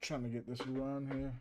Trying to get this run here.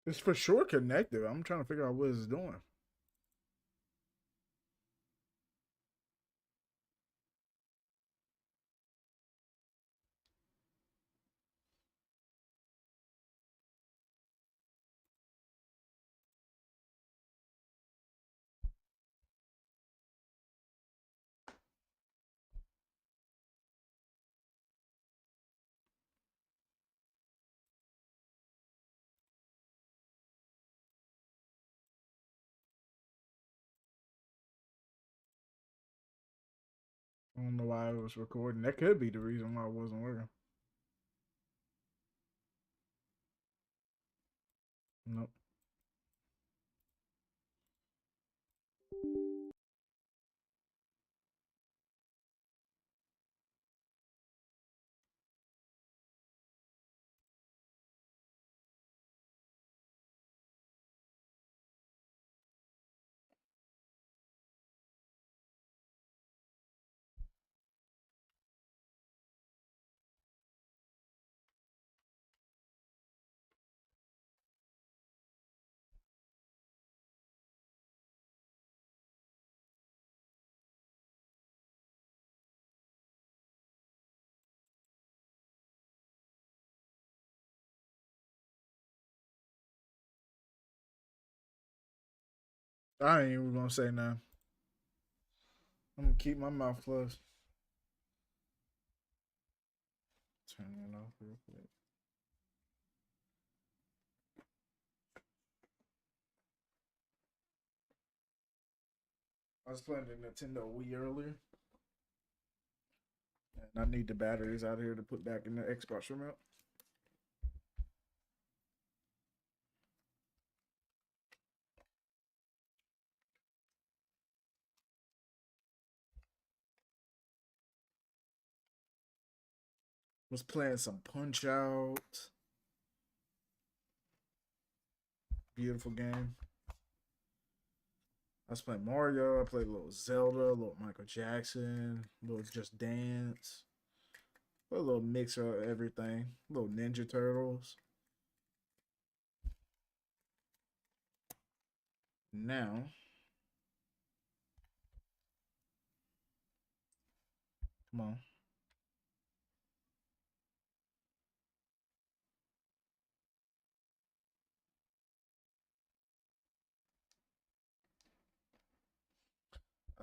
It's for sure connected. I'm trying to figure out what it's doing. I don't know why it was recording. That could be the reason why it wasn't working. Nope. I ain't even gonna say nothing. I'm gonna keep my mouth closed. Turn it off real quick. I was playing the Nintendo Wii earlier, and I need the batteries out here to put back in the Xbox remote. Was playing some Punch Out. Beautiful game. I was playing Mario. I played a little Zelda, a little Michael Jackson, a little Just Dance, a little mix of everything. A little Ninja Turtles. Now, come on.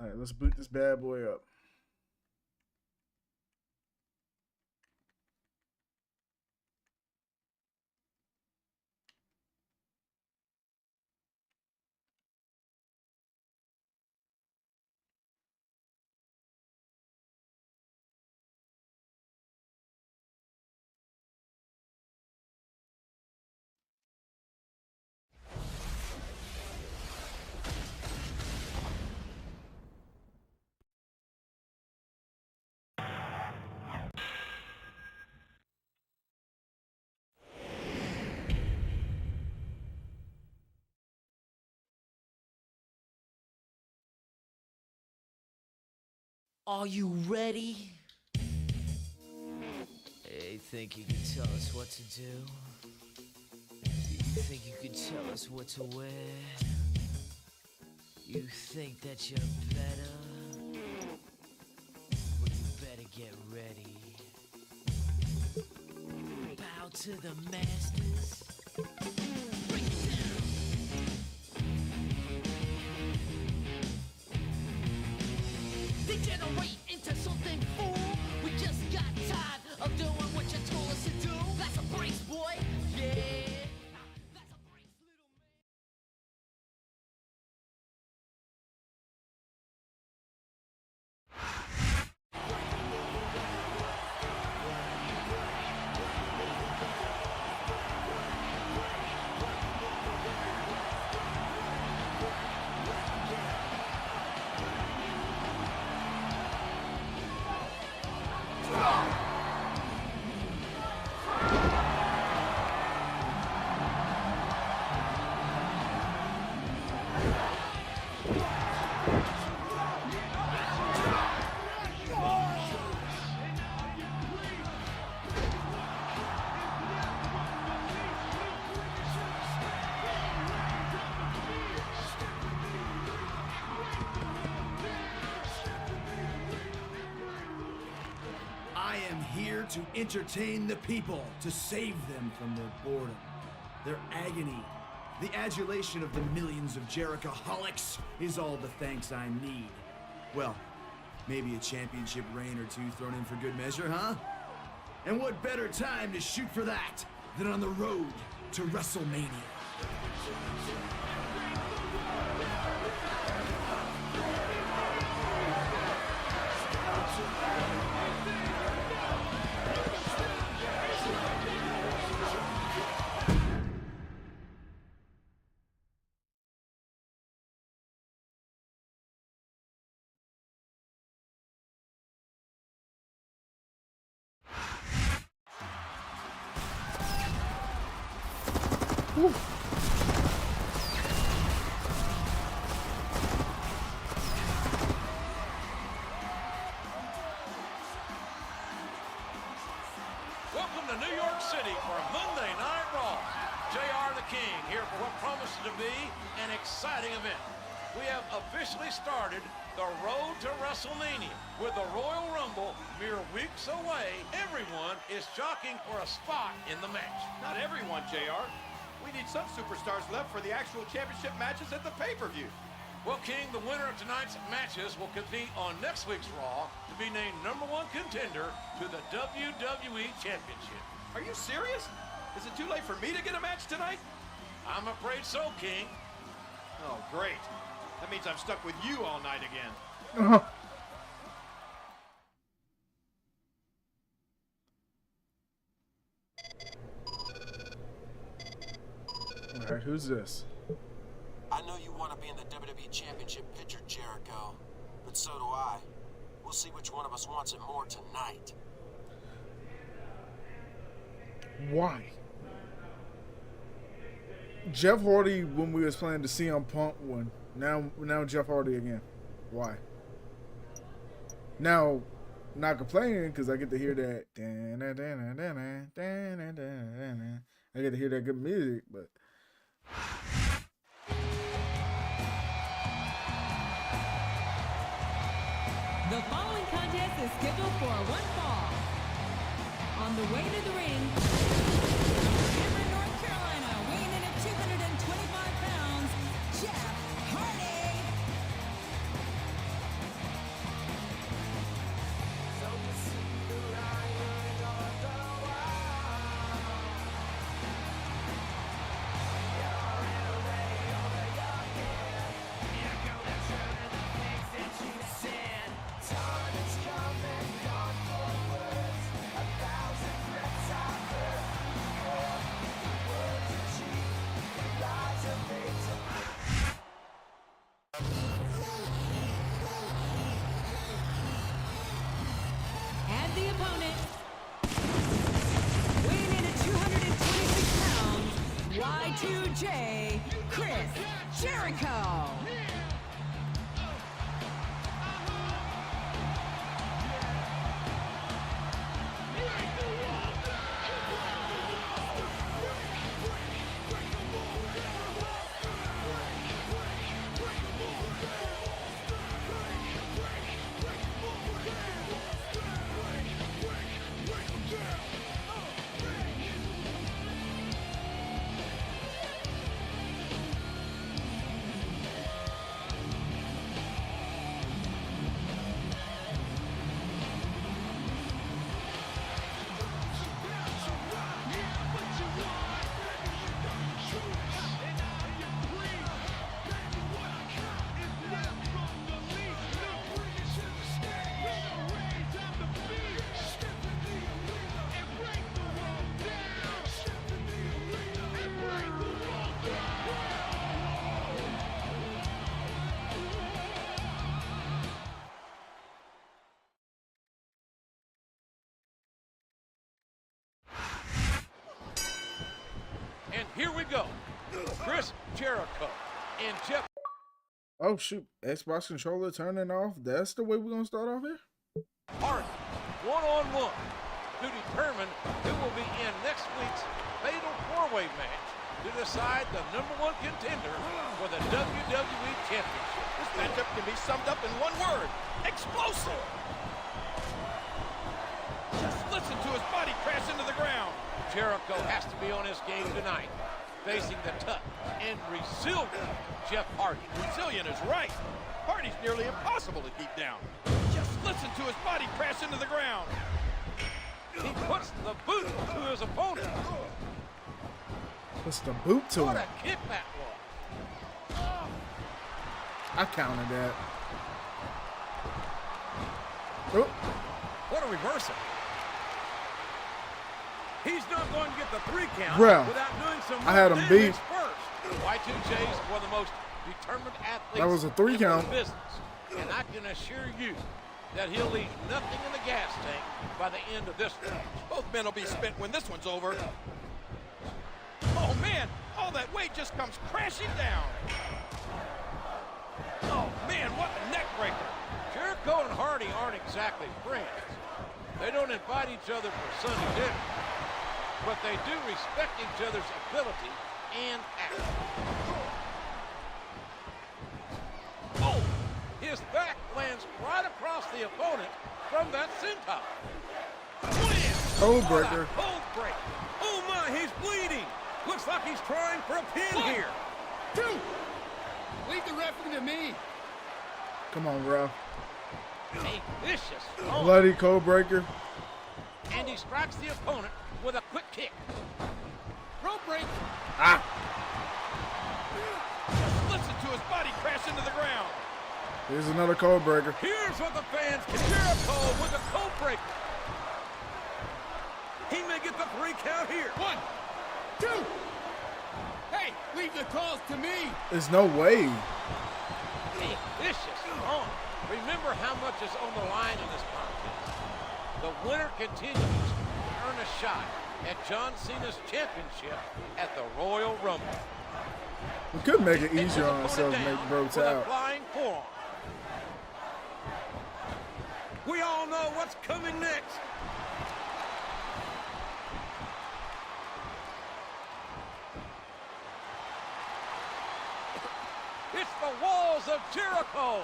All right, let's boot this bad boy up. Are you ready? Hey, think you can tell us what to do? Do you think you can tell us what to wear? You think that you're better? Well, you better get ready. Bow to the masters. Break it down. Degenerate into something fool. We just got tired of doing what you told us to do. That's a breaks, boy. Yeah. That's a breaks, little man. I am here to entertain the people, to save them from their boredom, their agony. The adulation of the millions of Jerichoholics is all the thanks I need. Well, maybe a championship reign or two thrown in for good measure, huh? And what better time to shoot for that than on the road to WrestleMania? Welcome to New York City for Monday Night Raw. JR the King here for what promises to be an exciting event. We have officially started the road to WrestleMania. With the Royal Rumble mere weeks away, everyone is jockeying for a spot in the match. Not everyone, JR. We need some superstars left for the actual championship matches at the pay-per-view. Well, King, the winner of tonight's matches will compete on next week's Raw to be named #1 contender to the WWE Championship. Are you serious? Is it too late for me to get a match tonight? I'm afraid so, King. Oh, great. That means I'm stuck with you all night again. All right, who's this? I know you want to be in the WWE Championship picture, Jericho, but so do I. We'll see which one of us wants it more tonight. Why? Jeff Hardy when we was playing the CM Punk one. Now Jeff Hardy again. Why? Now, not complaining because I get to hear that. I get to hear that good music, but. The following contest is scheduled for one fall. On the way to the ring, from Cameron, North Carolina, weighing in at 225 pounds, Jeff Hardy. And the opponent, weighing in at 226 pounds, Y2J, Chris Jericho. And Jeff Oh shoot, Xbox controller turning off. That's the way we're gonna start off here. Hardy, one-on-one, to determine who will be in next week's Fatal 4-Way match to decide the #1 contender for the WWE Championship. This matchup can be summed up in one word: explosive. Just listen to his body crash into the ground. Jericho has to be on his game tonight, facing the tough and resilient Jeff Hardy. Resilient is right. Hardy's nearly impossible to keep down. Just listen to his body crash into the ground. He puts the boot to his opponent. What's the boot to What him? a kick that was. I counted that. Oh, What a reversal. He's not going to get the 3 count Bruh, without doing some I had him damage beat. first. Y2J is one of the most determined athletes That was a 3 in count. the business. And I can assure you that he'll leave nothing in the gas tank by the end of this match. Both men will be spent when this one's over. Oh, man. All that weight just comes crashing down. Oh, man, what a neck breaker. Jericho and Hardy aren't exactly friends. They don't invite each other for Sunday dinner, but they do respect each other's ability and action. Oh, his back lands right across the opponent from that senton. Code breaker. Cold break. Oh my, he's bleeding. Looks like he's trying for a pin here. 2. Leave the referee to me. Come on, bro. A vicious stomp. Bloody code breaker. And he strikes the opponent with a quick kick. Rope break. Ah. Just listen to his body crash into the ground. Here's another code breaker. Here's what the fans can. Jericho with a cold breaker. He may get the 3 count here. 1, 2. Hey, leave the calls to me. There's no way. A vicious stomp. Remember how much is on the line in this contest. The winner continues to earn a shot at John Cena's championship at the Royal Rumble. We could make it Takes his easier on opponent ourselves to down make bro with a out. flying forearm. We all know what's coming next. It's the walls of Jericho.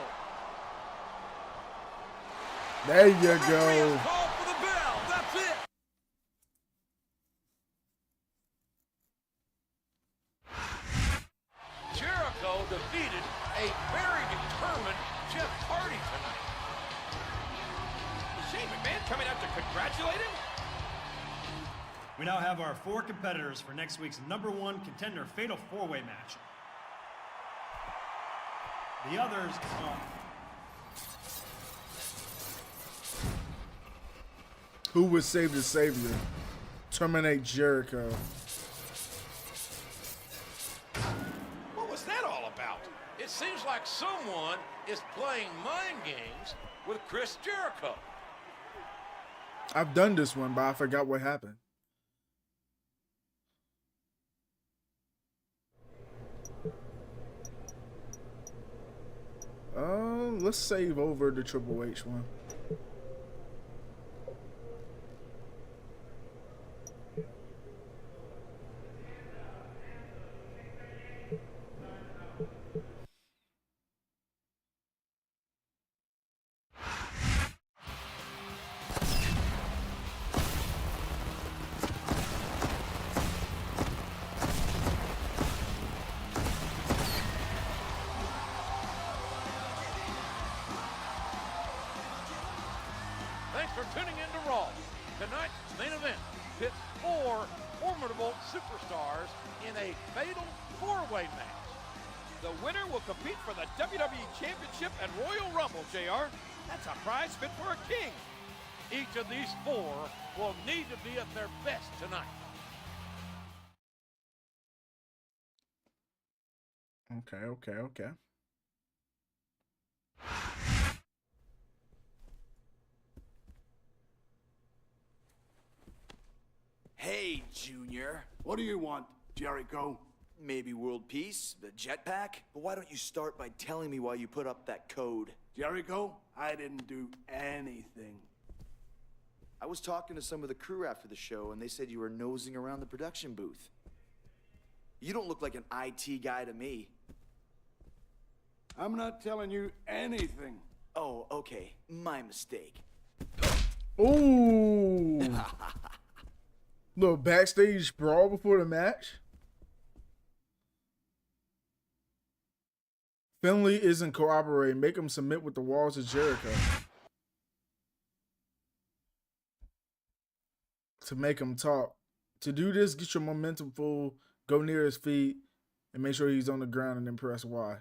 There you Referee go. has called for the bell. That's it. Jericho defeated a very determined Jeff Hardy tonight. Shane McMahon coming out to congratulate him? We now have our 4 competitors for next week's #1 contender Fatal 4-Way match. The others are... Who would save the savior? Terminate Jericho. What was that all about? It seems like someone is playing mind games with Chris Jericho. I've done this one, but I forgot what happened. Let's save over the Triple H one. Thanks for tuning in to Raw. Tonight's main event pits 4 formidable superstars in a fatal 4-way match. The winner will compete for the WWE Championship and Royal Rumble, JR. That's a prize fit for a king. Each of these 4 will need to be at their best tonight. Okay. Hey, Junior. What do you want, Jericho? maybe world peace, the jetpack. But why don't you start by telling me why you put up that code? Jericho, I didn't do anything. I was talking to some of the crew after the show, and they said you were nosing around the production booth. You don't look like an IT guy to me. I'm not telling you anything. Oh, okay. My mistake. Ooh. Little backstage brawl before the match. Finley isn't cooperating. Make him submit with the walls of Jericho. To make him talk. To do this, get your momentum full, go near his feet, and make sure he's on the ground and then press Y.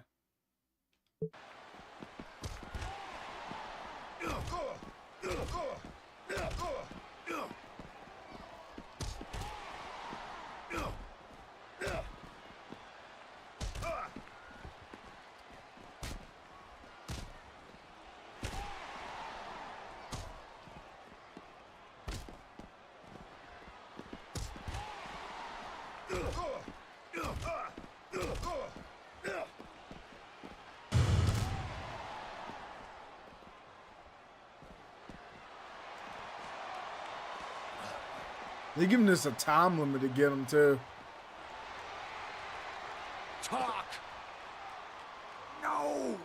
They're giving this a time limit to get him too. Talk. No.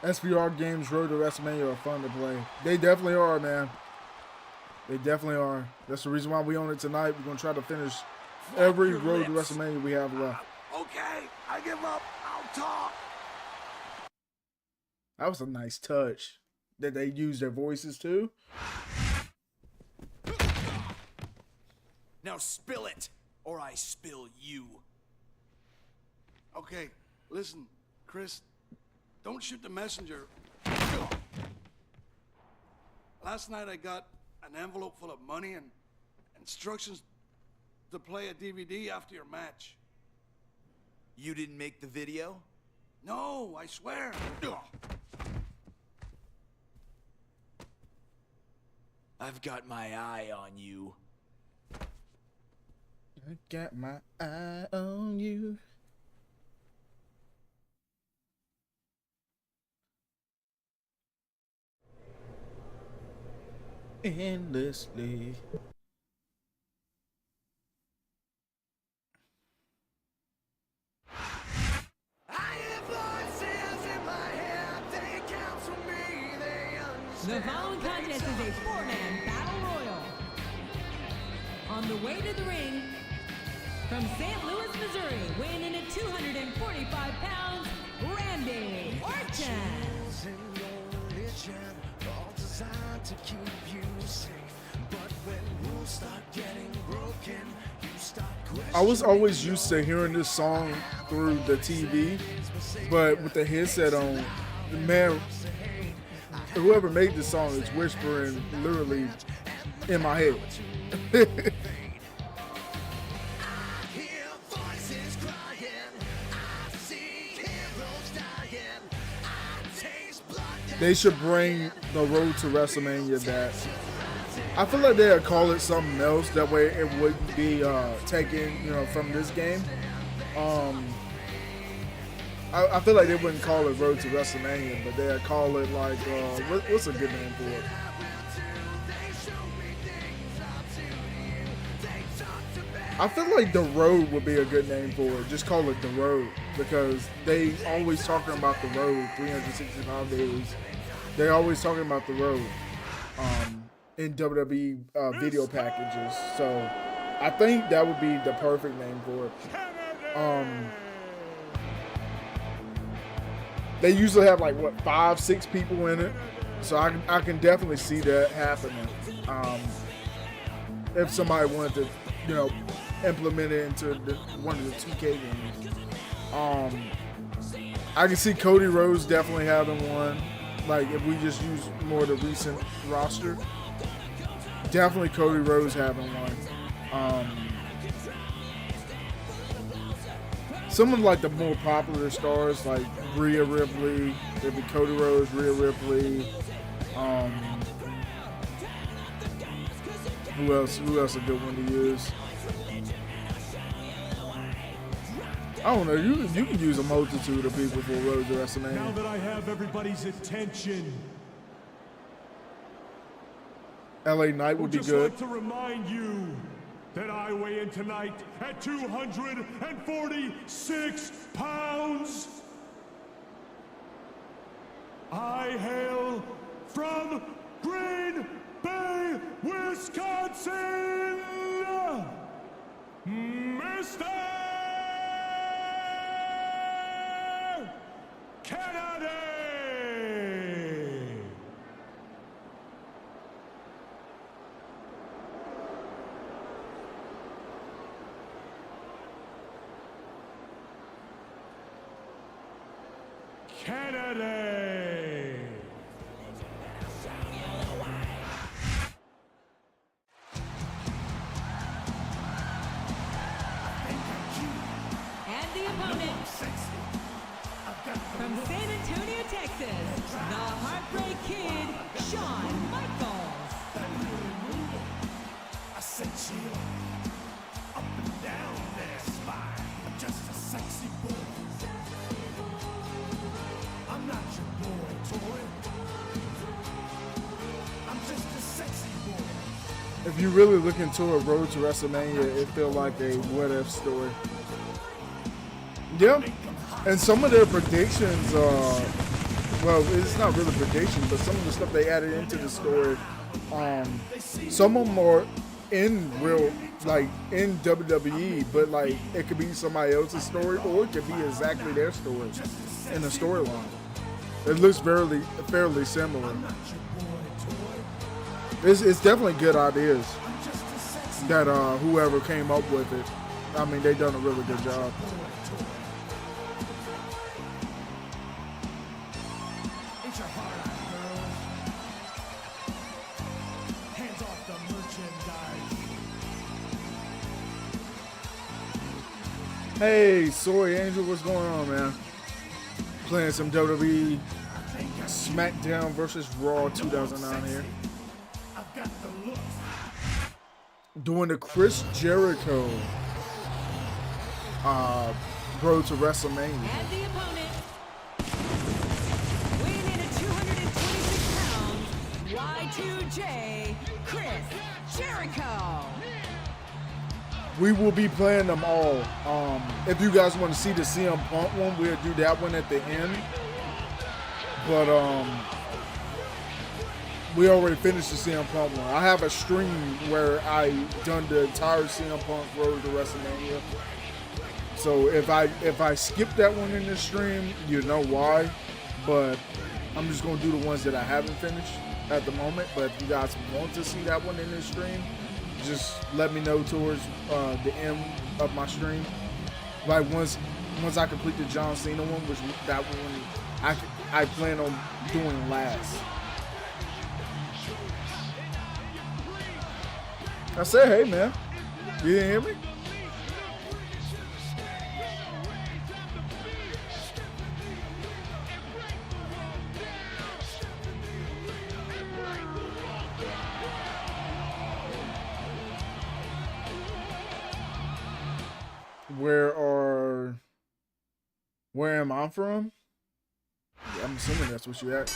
SVR games Road to WrestleMania are fun to play. They definitely are, man. They definitely are. That's the reason why we own it tonight. We're going to try to finish every Road to WrestleMania we have left. Okay, I give up. I'll talk. That was a nice touch. That they use their voices too. Now spill it, or I spill you. Okay, listen, Chris. Don't shoot the messenger. Last night I got an envelope full of money and instructions to play a DVD after your match. You didn't make the video? No, I swear. I've got my eye on you. I got my eye on you. Endlessly. The following contest is a four-man battle royal. On the way to the ring, from St. Louis, Missouri, weighing in at 245 pounds, Randy Orton. I was always used to hearing this song through the TV, but with the headset on, man, whoever made this song is whispering literally in my head. They should bring the Road to WrestleMania back. I feel like they'd call it something else. That way it wouldn't be taken, from this game. I feel like they wouldn't call it Road to WrestleMania, but they'd call it like, what's a good name for it? I feel like The Road would be a good name for it. Just call it The Road, because they always talking about the road 365 days. They're always talking about the road in WWE video packages. So I think that would be the perfect name for it. They usually have 5-6 people in it. So I can definitely see that happening. If somebody wanted to, implement it into one of the 2K games. I can see Cody Rhodes definitely having one. Like if we just use more of the recent roster, definitely Cody Rhodes having one. Some of like the more popular stars like Rhea Ripley, there'd be Cody Rhodes, Rhea Ripley. Who else? Who else a good one to use? I don't know. You can use a multitude of people for Road to WrestleMania. Now that I have everybody's attention, LA Knight would be just good. like to remind you that I weigh in tonight at 246 pounds. I hail from Green Bay, Wisconsin, Mr. Kennedy! Kennedy! And the opponent, from San Antonio, Texas, the Heartbreak Kid, Shawn Michaels. I said chill up and down their spine. I'm just a sexy boy. I'm not your boy toy. I'm just a sexy boy. If you really look into a Road to WrestleMania, it feel like a what if story. Yeah, and some of their predictions, well, it's not really predictions, but some of the stuff they added into the story, some of them are in real, like in WWE, but like it could be somebody else's story, or it could be exactly their story in the storyline. It looks fairly similar. It's definitely good ideas that whoever came up with it. I mean, they done a really good job. Ain't your heart out, girls? Hands off the merchandise. Hey, Soy Angel, what's going on, man? Playing some WWE SmackDown versus Raw 2009 here. I've got the look. Doing the Chris Jericho Road to WrestleMania. And the opponent, weighing in at 226 pounds, Y2J, Chris Jericho. We will be playing them all. If you guys want to see the CM Punk one, we'll do that one at the end. But we already finished the CM Punk one. I have a stream where I done the entire CM Punk Road to WrestleMania. So if I skip that one in this stream, you know why. But I'm just gonna do the ones that I haven't finished at the moment. But if you guys want to see that one in this stream, just let me know towards the end of my stream. Like once I complete the John Cena one, which that one I plan on doing last. I said, hey man, you didn't hear me? Where am I from? Yeah, I'm assuming that's what you asked.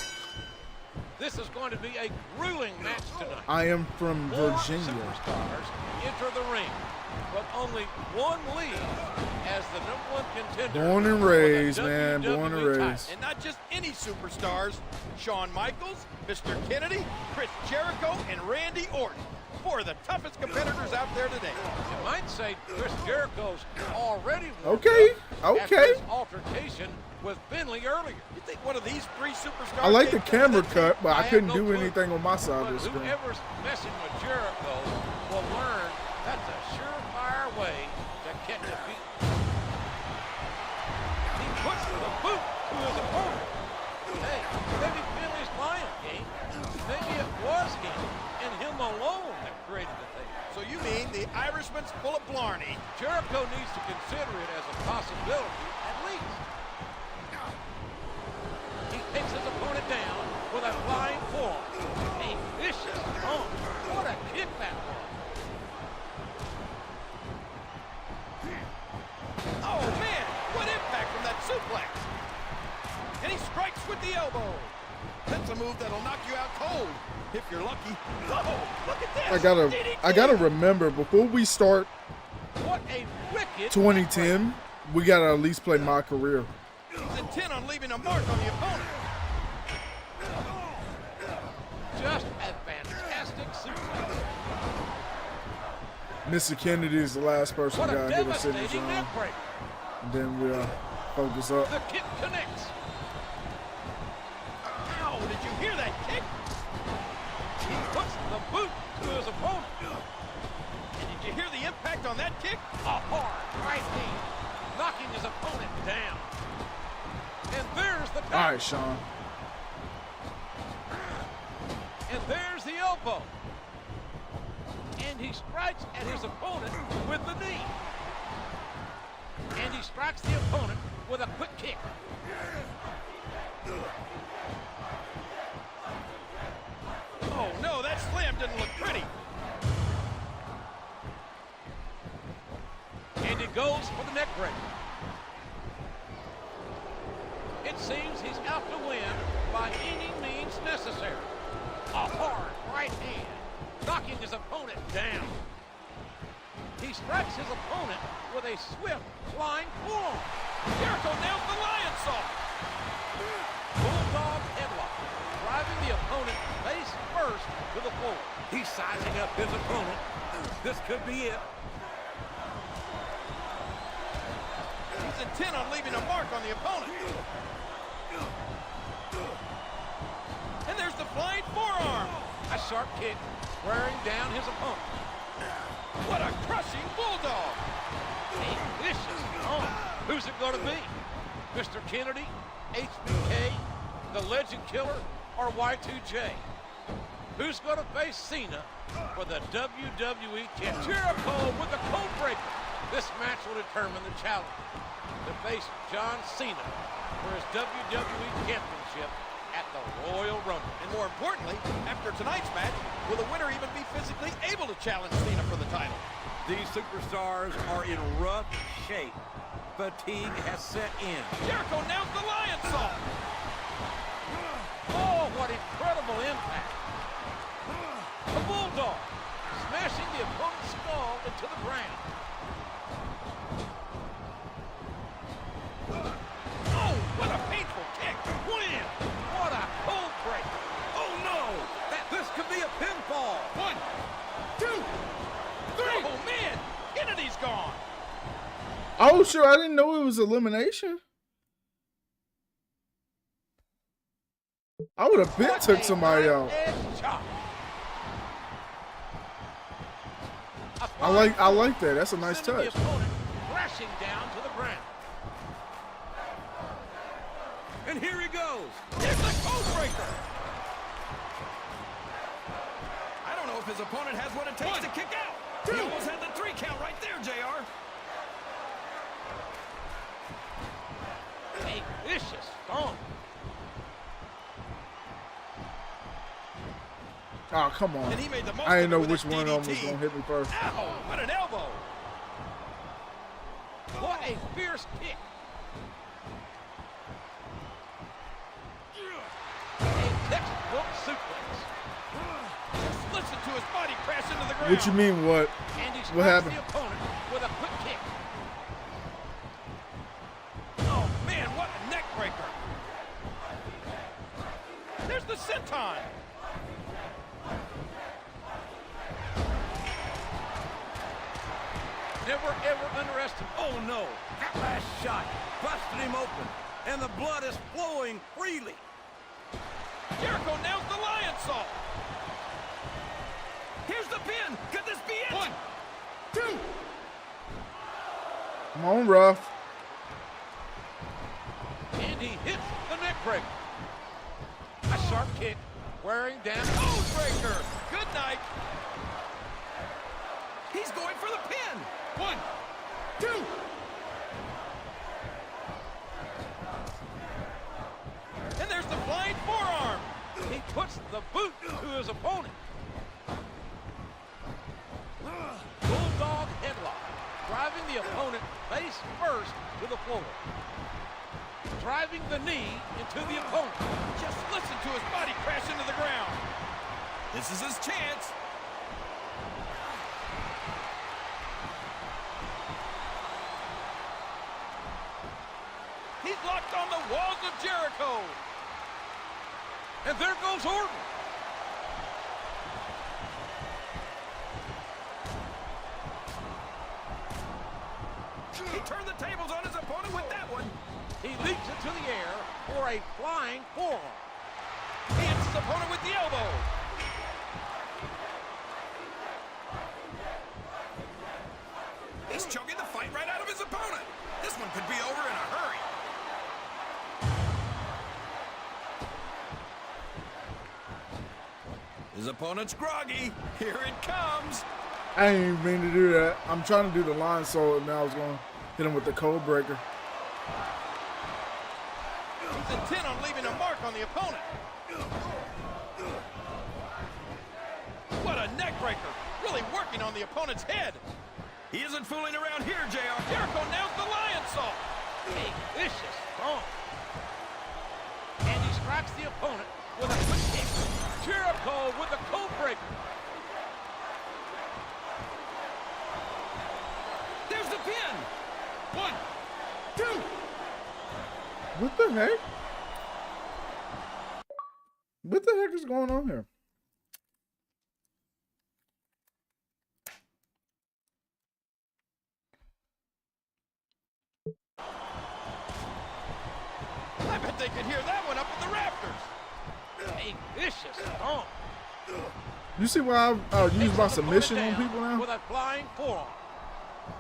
This is going to be a grueling match tonight. I am from Four Virginia. superstars enter the ring, but only one leaves as the #1 contender. Born and for the raised, man. WWE Born and title. raised. And not just any superstars, Shawn Michaels, Mr. Kennedy, Chris Jericho, and Randy Orton. Four of the toughest competitors out there today. You might say Chris Jericho's already won Okay, after okay. his altercation with Finley earlier. You think one of these three superstars... I like the takes camera that cut, but I have couldn't no do clue. anything on my side But of the screen. whoever's messing with Jericho will learn that's a surefire way to catch a beat. maybe Finley's lying, King. Maybe it was him and him alone that created the thing. So you mean the Irishman's full of blarney? Jericho needs to consider it as a possibility, at least. He takes his opponent down with a flying forearm. A vicious punch. What a kick that was. Oh, man, what impact from that suplex. And he strikes with the elbow. That's a move that'll knock you out cold, if you're lucky. Oh, look at this. I gotta remember, before we start What a wicked 2010, we gotta at least play My Career. He's intent on leaving a mark on the opponent. Just a fantastic suplex. Mr. Kennedy is the last person What a gotta get a signature devastating on. neck break. And then we'll focus up. The kick connects. Ow, did you hear that kick? He puts the boot to his opponent. And did you hear the impact on that kick? A hard right knee, knocking his opponent down. And there's the All right, Sean. And there's the elbow. And he strikes at his opponent with the knee. And he strikes the opponent with a quick kick. Oh, no, that slam didn't look pretty. And he goes for the neck break. It seems he's out to win by any means necessary. A hard right hand, knocking his opponent down. He strikes his opponent with a swift flying forearm. Jericho nails the lion saw. Bulldog headlock, driving the opponent face first to the floor. He's sizing up his opponent. This could be it. He's intent on leaving a mark on the opponent. And there's the flying forearm. A sharp kick, wearing down his opponent. What a crushing bulldog. A vicious arm. Who's it going to be? Mr. Kennedy, HBK, the Legend Killer, or Y2J? Who's going to face Cena for the WWE Championship? Jericho with the code breaker. This match will determine the challenge to face John Cena for his WWE Championship at the Royal Rumble. And more importantly, after tonight's match, will the winner even be physically able to challenge Cena for the title? These superstars are in rough shape. Fatigue has set in. Jericho nails the lion saw. Oh, what incredible impact. The Bulldog smashing the opponent's skull into the ground. Oh, what a painful kick. Win! What a cold break. Oh no! This could be a pinfall. 1, 2, 3. Oh man, Kennedy's gone. Oh, sure. I didn't know it was elimination. I would have been took somebody out. I like that. That's a nice touch. The opponent crashing down to the ground. And here he goes. Here's the code breaker. I don't know if his opponent has what it takes to kick out. He almost had the 3 count right there, JR. A vicious stomp. Oh, come on. And he made the most I didn't know of it with which his one of them was DDT. going to hit me first. Ow, what an elbow. What a fierce kick. A textbook suplex. Just listen to his body crash into the ground. What you mean, what? And he What strikes happened? the opponent with a quick kick. Oh, man, what a neck breaker. There's the senton. Never, ever underestimate. Oh no! That last shot busted him open, and the blood is flowing freely. Jericho nails the lion saw. Here's the pin. Could this be it? 1, 2. Come on, Ruff. And he hits the neck breaker. sharp kick, wearing down. Code breaker. Good night. He's going for the pin. 1, 2. And there's the flying forearm. He puts the boot to his opponent. Bulldog headlock, driving the opponent face first to the floor. Driving the knee into the opponent. Just listen to his body crash into the ground. This is his chance. He's locked on the walls of Jericho. And there goes Orton. He turned the tables on his opponent with that one. He leaps into the air for a flying forearm. He hits his opponent with the elbow. He's choking the fight right out of his opponent. This one could be over in a hurry. His opponent's groggy. Here it comes. I didn't even mean to do that. I'm trying to do the line solo, and now I was going to hit him with the code breaker. He's intent on leaving a mark on the opponent. What a neck breaker. Really working on the opponent's head. He isn't fooling around here, JR. Jericho nails the lion salt. A vicious thump. And he strikes the opponent with a quick kick. Jericho with the code breaker. There's the pin. 1, 2. What the heck? What the heck is going on here? I bet they could hear that one up in the rafters. A vicious thump. You see why I use my submission on people now? With a flying forearm.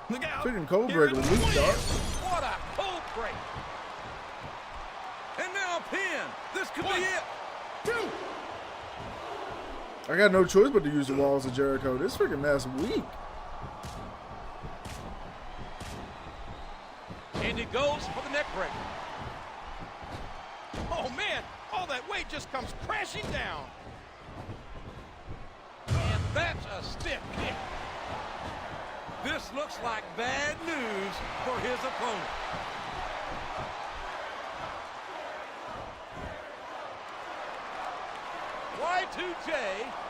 Look out. Freaking code breaker, weak dog. What a code break. And now a pin. This could be 1, it. 2. I got no choice but to use the walls of Jericho. This freaking man's weak. And he goes for the neck breaker. Oh, man. All that weight just comes crashing down. And that's a stiff kick. This looks like bad news for his opponent. Y2J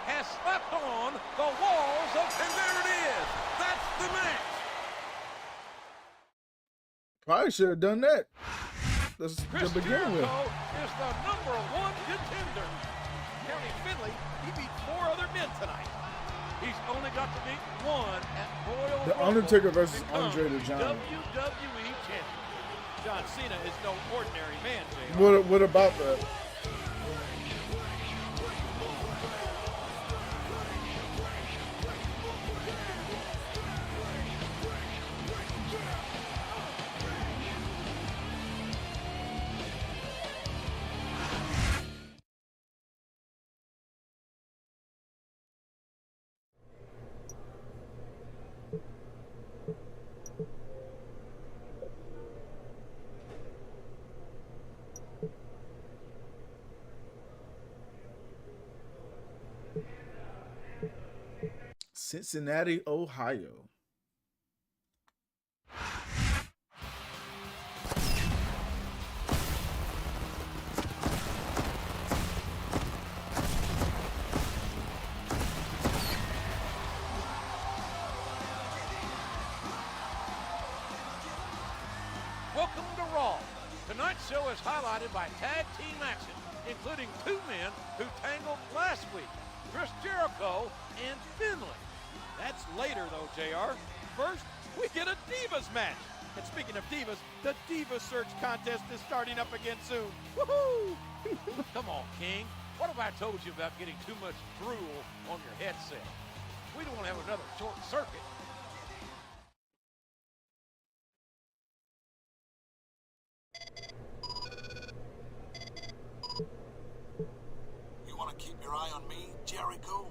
has slept on the walls of... And there it is. That's the match. Probably should have done that. Let's Chris begin Jericho with. is the #1 contender. Counting Finley, he beat 4 other men tonight. He's only got to beat one at Royal The Rumble Undertaker to versus become Andre the Giant. WWE champion. John Cena is no ordinary man, JR. What about that? Cincinnati, Ohio. Welcome to Raw. Tonight's show is highlighted by tag team action, including 2 men who tangled last week, Chris Jericho and Finley. That's later, though, JR. First, we get a Divas match. And speaking of Divas, the Diva Search contest is starting up again soon. Woohoo! Come on, King. What have I told you about getting too much drool on your headset? We don't want to have another short circuit. your eye on me, Jericho?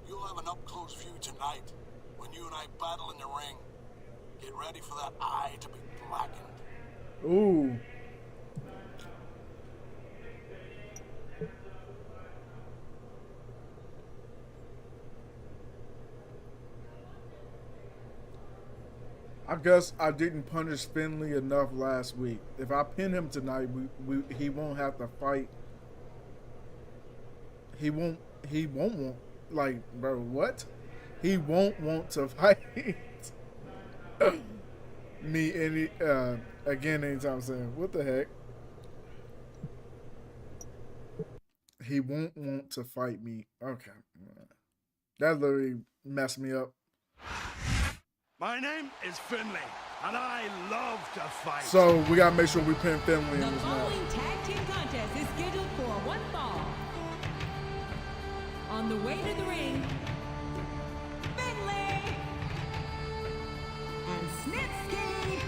You'll have an up-close view tonight when you and I battle in the ring. Get ready for that eye to be blackened. Ooh. I guess I didn't punish Finley enough last week. If I pin him tonight, he won't have to fight. He won't want, like, bro, what? He won't want to fight me again anytime soon. What the heck? He won't want to fight me. Okay. That literally messed me up. My name is Finley, and I love to fight. So we gotta make sure we pin Finley in The this match. following tag team contest is scheduled for one fall. On the way to the ring, Finley and Snitsky.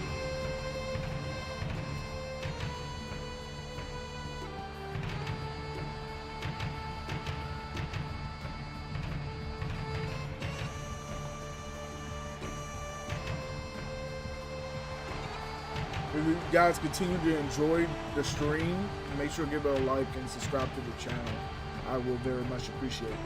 If you guys continue to enjoy the stream, make sure to give it a like and subscribe to the channel. I will very much appreciate that.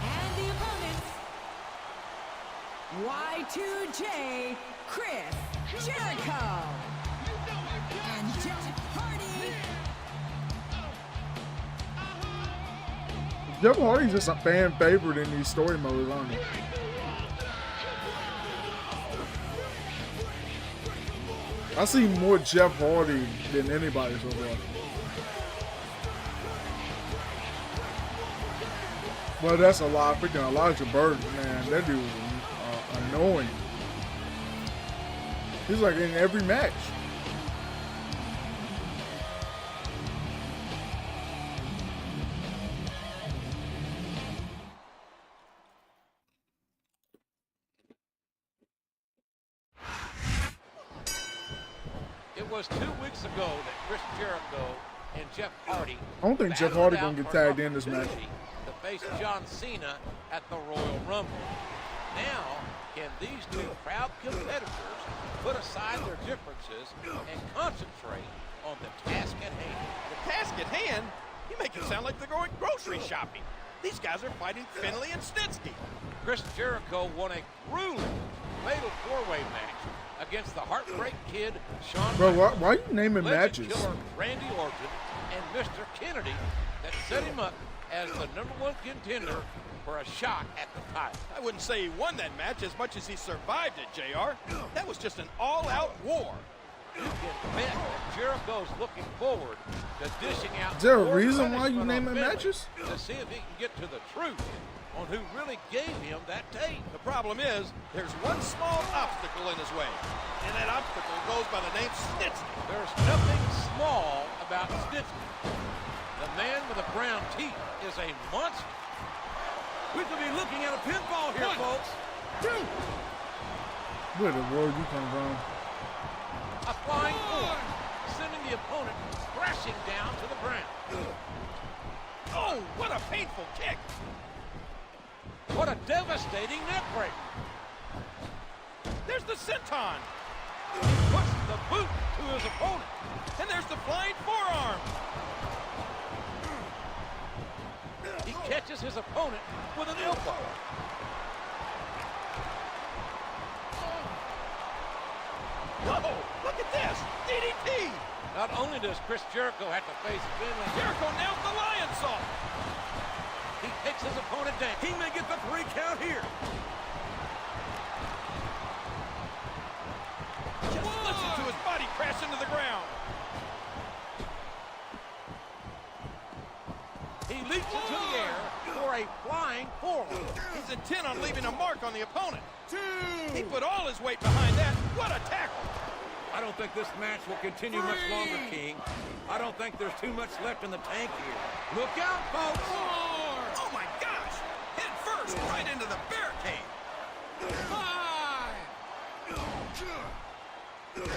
And the opponents, Y2J Chris Jericho and Jeff Hardy. Jeff Hardy's just a fan favorite in these story modes, aren't he? I see more Jeff Hardy than anybody so far. Well, that's a lot. Freaking Elijah Burton, man. That dude is annoying. He's like in every match. It was 2 weeks ago that Chris Jericho and Jeff Hardy. I don't think Jeff battled Hardy it gonna out get for tagged in this match. opportunity To face John Cena at the Royal Rumble. Now, can these two proud competitors put aside their differences and concentrate on the task at hand? The task at hand? You make it sound like they're going grocery shopping. These guys are fighting Finley and Snitsky. Chris Jericho won a grueling fatal four-way match against the Heartbreak Kid, Shawn Bro, Michaels, why are you naming Legend matches? Killer Randy Orton, and Mr. Kennedy that set him up as the #1 contender for a shot at the title. I wouldn't say he won that match as much as he survived it, JR. That was just an all-out war. You can bet that Jericho's looking forward to dishing out. Is there a more reason why you punishment on naming Finley matches? to see if he can get to the truth on who really gave him that tape. The problem is, there's one small obstacle in his way, and that obstacle goes by the name Snitsky. There's nothing small about Snitsky. The man with the brown teeth is a monster. We could be looking at a pinfall here, folks. Where the world you come from? A flying four, sending the opponent crashing down to the ground. Oh, what a painful kick. What a devastating neck break. There's the senton. He puts the boot to his opponent. And there's the flying forearm. He catches his opponent with an elbow. Whoa, look at this. DDT. Not only does Chris Jericho have to face Finley, Jericho nails the lion saw. he takes his opponent down. He may get the 3 count here. Just listen to his body crash into the ground. He leaps into the air for a flying forearm. He's intent on leaving a mark on the opponent. He put all his weight behind that. What a tackle. I don't think this match will continue much longer, King. I don't think there's too much left in the tank here. Look out, folks! Oh my gosh! Head first. right into the barricade. 5.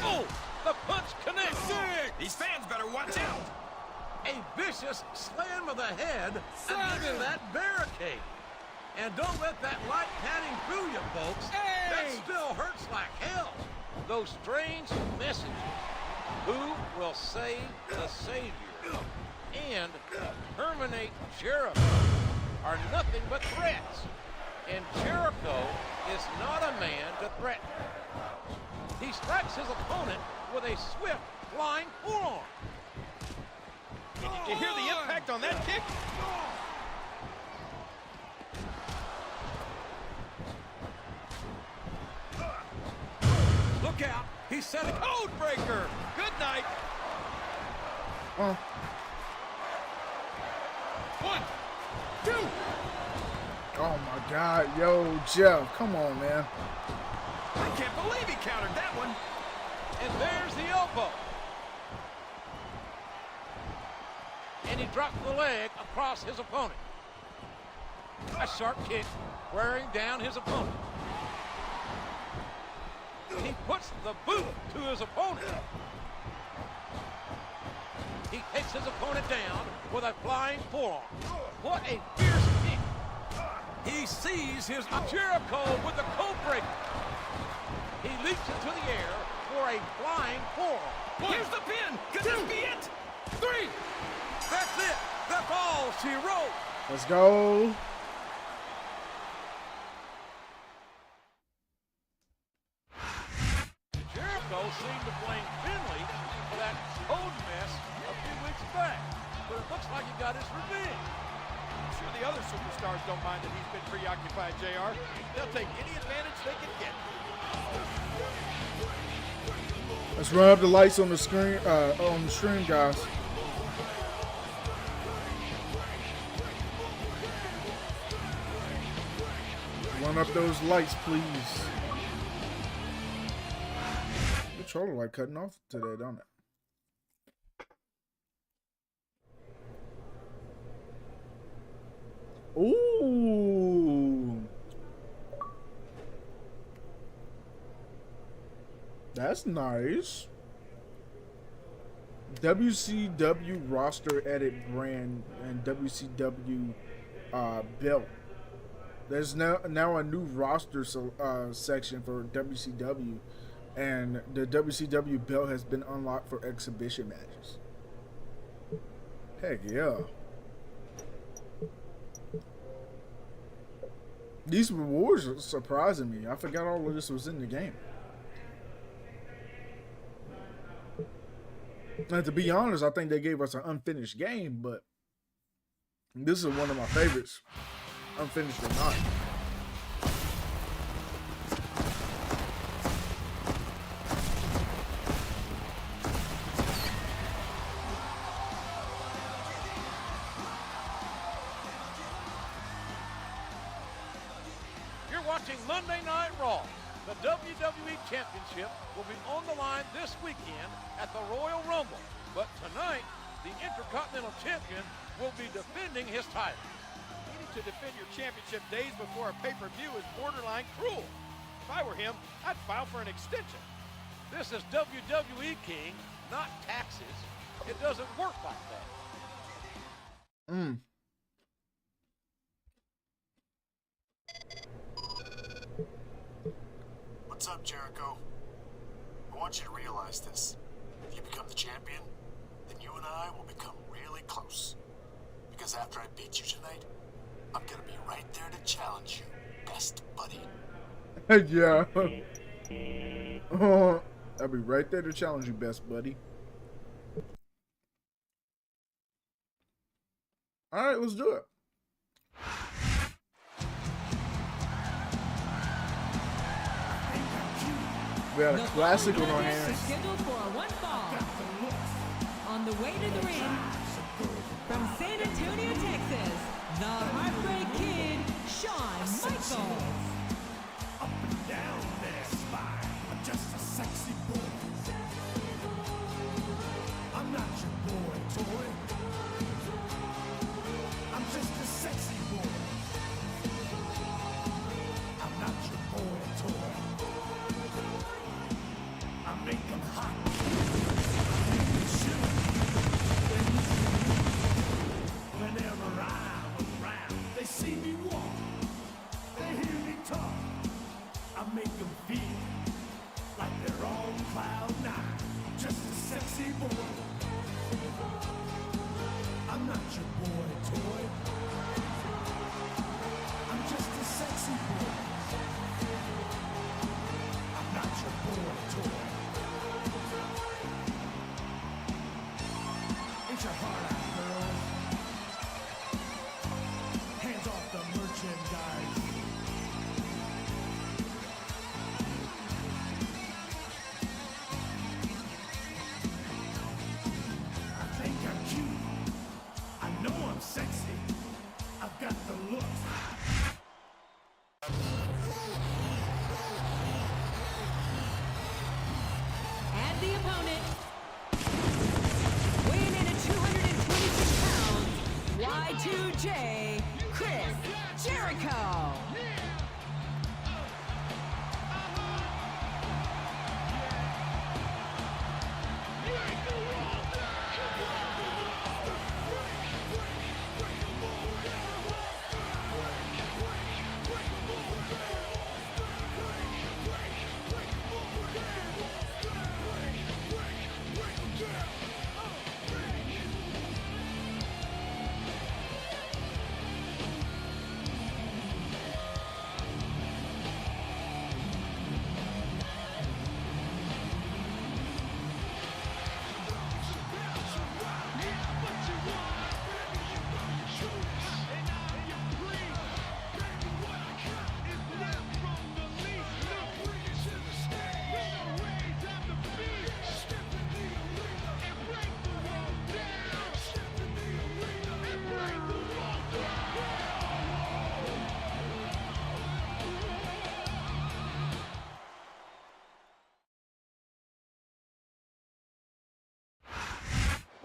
Oh, the punch connects. 6. These fans better watch out. A vicious slam of the head against that barricade. And don't let that light padding through you, folks. That still hurts like hell. Those strange messages. Who will save the Savior and terminate Jericho are nothing but threats. And Jericho is not a man to threaten. He strikes his opponent with a swift flying forearm. Did you hear the impact on that kick? Look out. He set a code breaker. Good night. Oh. 1, 2. Oh my God, yo, Jeff, come on, man. I can't believe he countered that one. And there's the elbow. And he dropped the leg across his opponent. A sharp kick wearing down his opponent. He puts the boot to his opponent. He takes his opponent down with a flying forearm. What a fierce kick. He sees his Jericho with the code breaker. He leaps into the air for a flying forearm. Here's the pin. Could this be it? 3. That's it. That's all she wrote. Let's go. Jericho seemed to blame Finley for that code mess a few weeks back, but it looks like he got his revenge. I'm sure the other superstars don't mind that he's been preoccupied, JR. They'll take any advantage they can get. Let's run up the lights on the screen, guys. Run up those lights, please. The controller like cutting off today, don't it? Ooh. That's nice. WCW roster edit brand and WCW belt. There's now a new roster section for WCW, and the WCW belt has been unlocked for exhibition matches. Heck yeah. These rewards are surprising me. I forgot all of this was in the game. And to be honest, I think they gave us an unfinished game, but this is one of my favorites. Unfinished or not. You're watching Monday Night Raw. The WWE Championship will be on the line this weekend at the Royal Rumble. But tonight, the Intercontinental Champion will be defending his title. To defend your championship days before a pay-per-view is borderline cruel. If I were him, I'd file for an extension. This is WWE, King, not taxes. It doesn't work like that. What's up, Jericho? I want you to realize this. If you become the champion, then you and I will become really close. Because after I beat you tonight, I'm gonna be right there to challenge you, best buddy. Yeah. I'll be right there to challenge you, best buddy. All right, let's do it. We got a classic on our hands. Scheduled for one fall. On the way to the ring, from San Antonio, Texas, the Heartbreak Kid, Shawn Michaels. Up and down their spine. I'm just a sexy boy. I'm not your boy toy. I'm just a sexy boy. Y2J, Chris Jericho.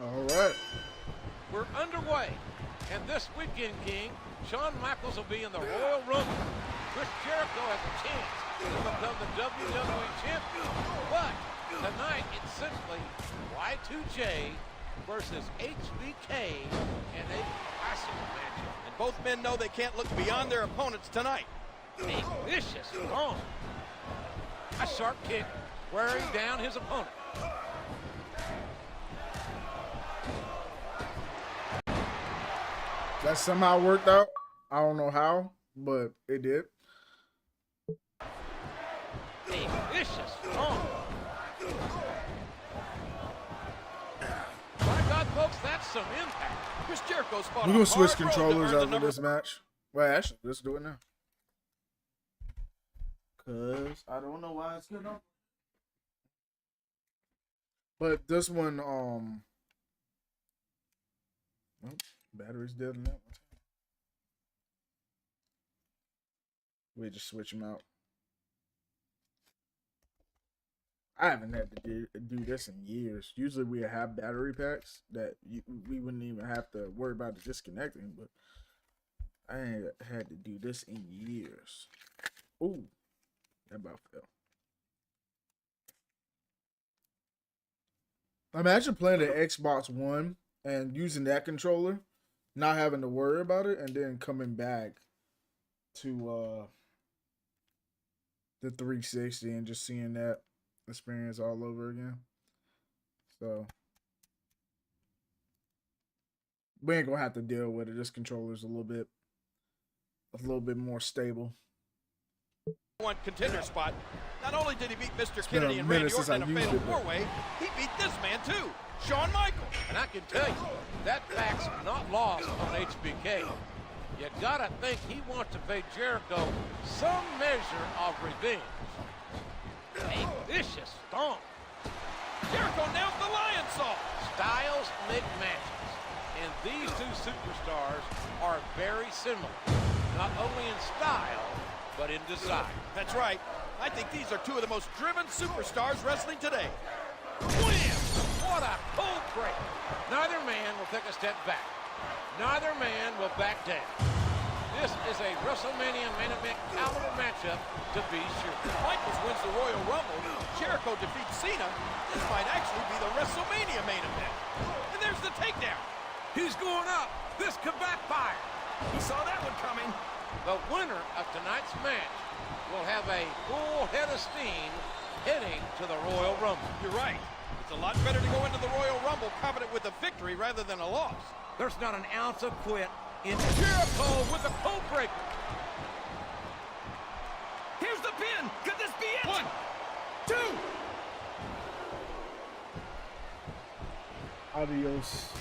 All right. We're underway. And this weekend, King, Shawn Michaels will be in the Royal Rumble. Chris Jericho has a chance to become the WWE champion. But tonight, it's simply Y2J versus HBK in a classic matchup. And both men know they can't look beyond their opponents tonight. A vicious strong. A sharp kick wearing down his opponent. That somehow worked out. I don't know how, but it did. A vicious strong. My God, folks, that's some impact. Chris Jericho's fought We're a gonna switch hard road to controllers earn the after number- this match. Well, actually, let's do it now. Cause I don't know why it's good on. But this one, oh, battery's dead in that one. We just switch them out. I haven't had to do this in years. Usually we have battery packs that we wouldn't even have to worry about it disconnecting, but I ain't had to do this in years. Ooh, that about fell. Imagine playing the Xbox One and using that controller, not having to worry about it, and then coming back to the 360 and just seeing that experience all over again. So we ain't gonna have to deal with it. This controller's a little bit more stable. One contender spot. Not only did he beat Mr. been Kennedy a and minute Randy since Orton I in a used fatal it, but- four-way, he beat this man too, Shawn Michaels. And I can tell you, that fact's not lost on HBK. You gotta think he wants to pay Jericho some measure of revenge. A vicious stomp. Jericho nails the lion saw. Styles make matches, and these two superstars are very similar, not only in style, but in desire. That's right. I think these are two of the most driven superstars wrestling today. Wham! What a cold break. Neither man will take a step back. Neither man will back down. This is a WrestleMania main event caliber matchup to be sure. Michaels wins the Royal Rumble. Jericho defeats Cena. This might actually be the WrestleMania main event. And there's the takedown. He's going up. This could backfire. He saw that one coming. The winner of tonight's match will have a full head of steam heading to the Royal Rumble. You're right. It's a lot better to go into the Royal Rumble confident with a victory rather than a loss. There's not an ounce of quit in Jericho with the code breaker. Here's the pin. Could this be it? 1, 2. Adios.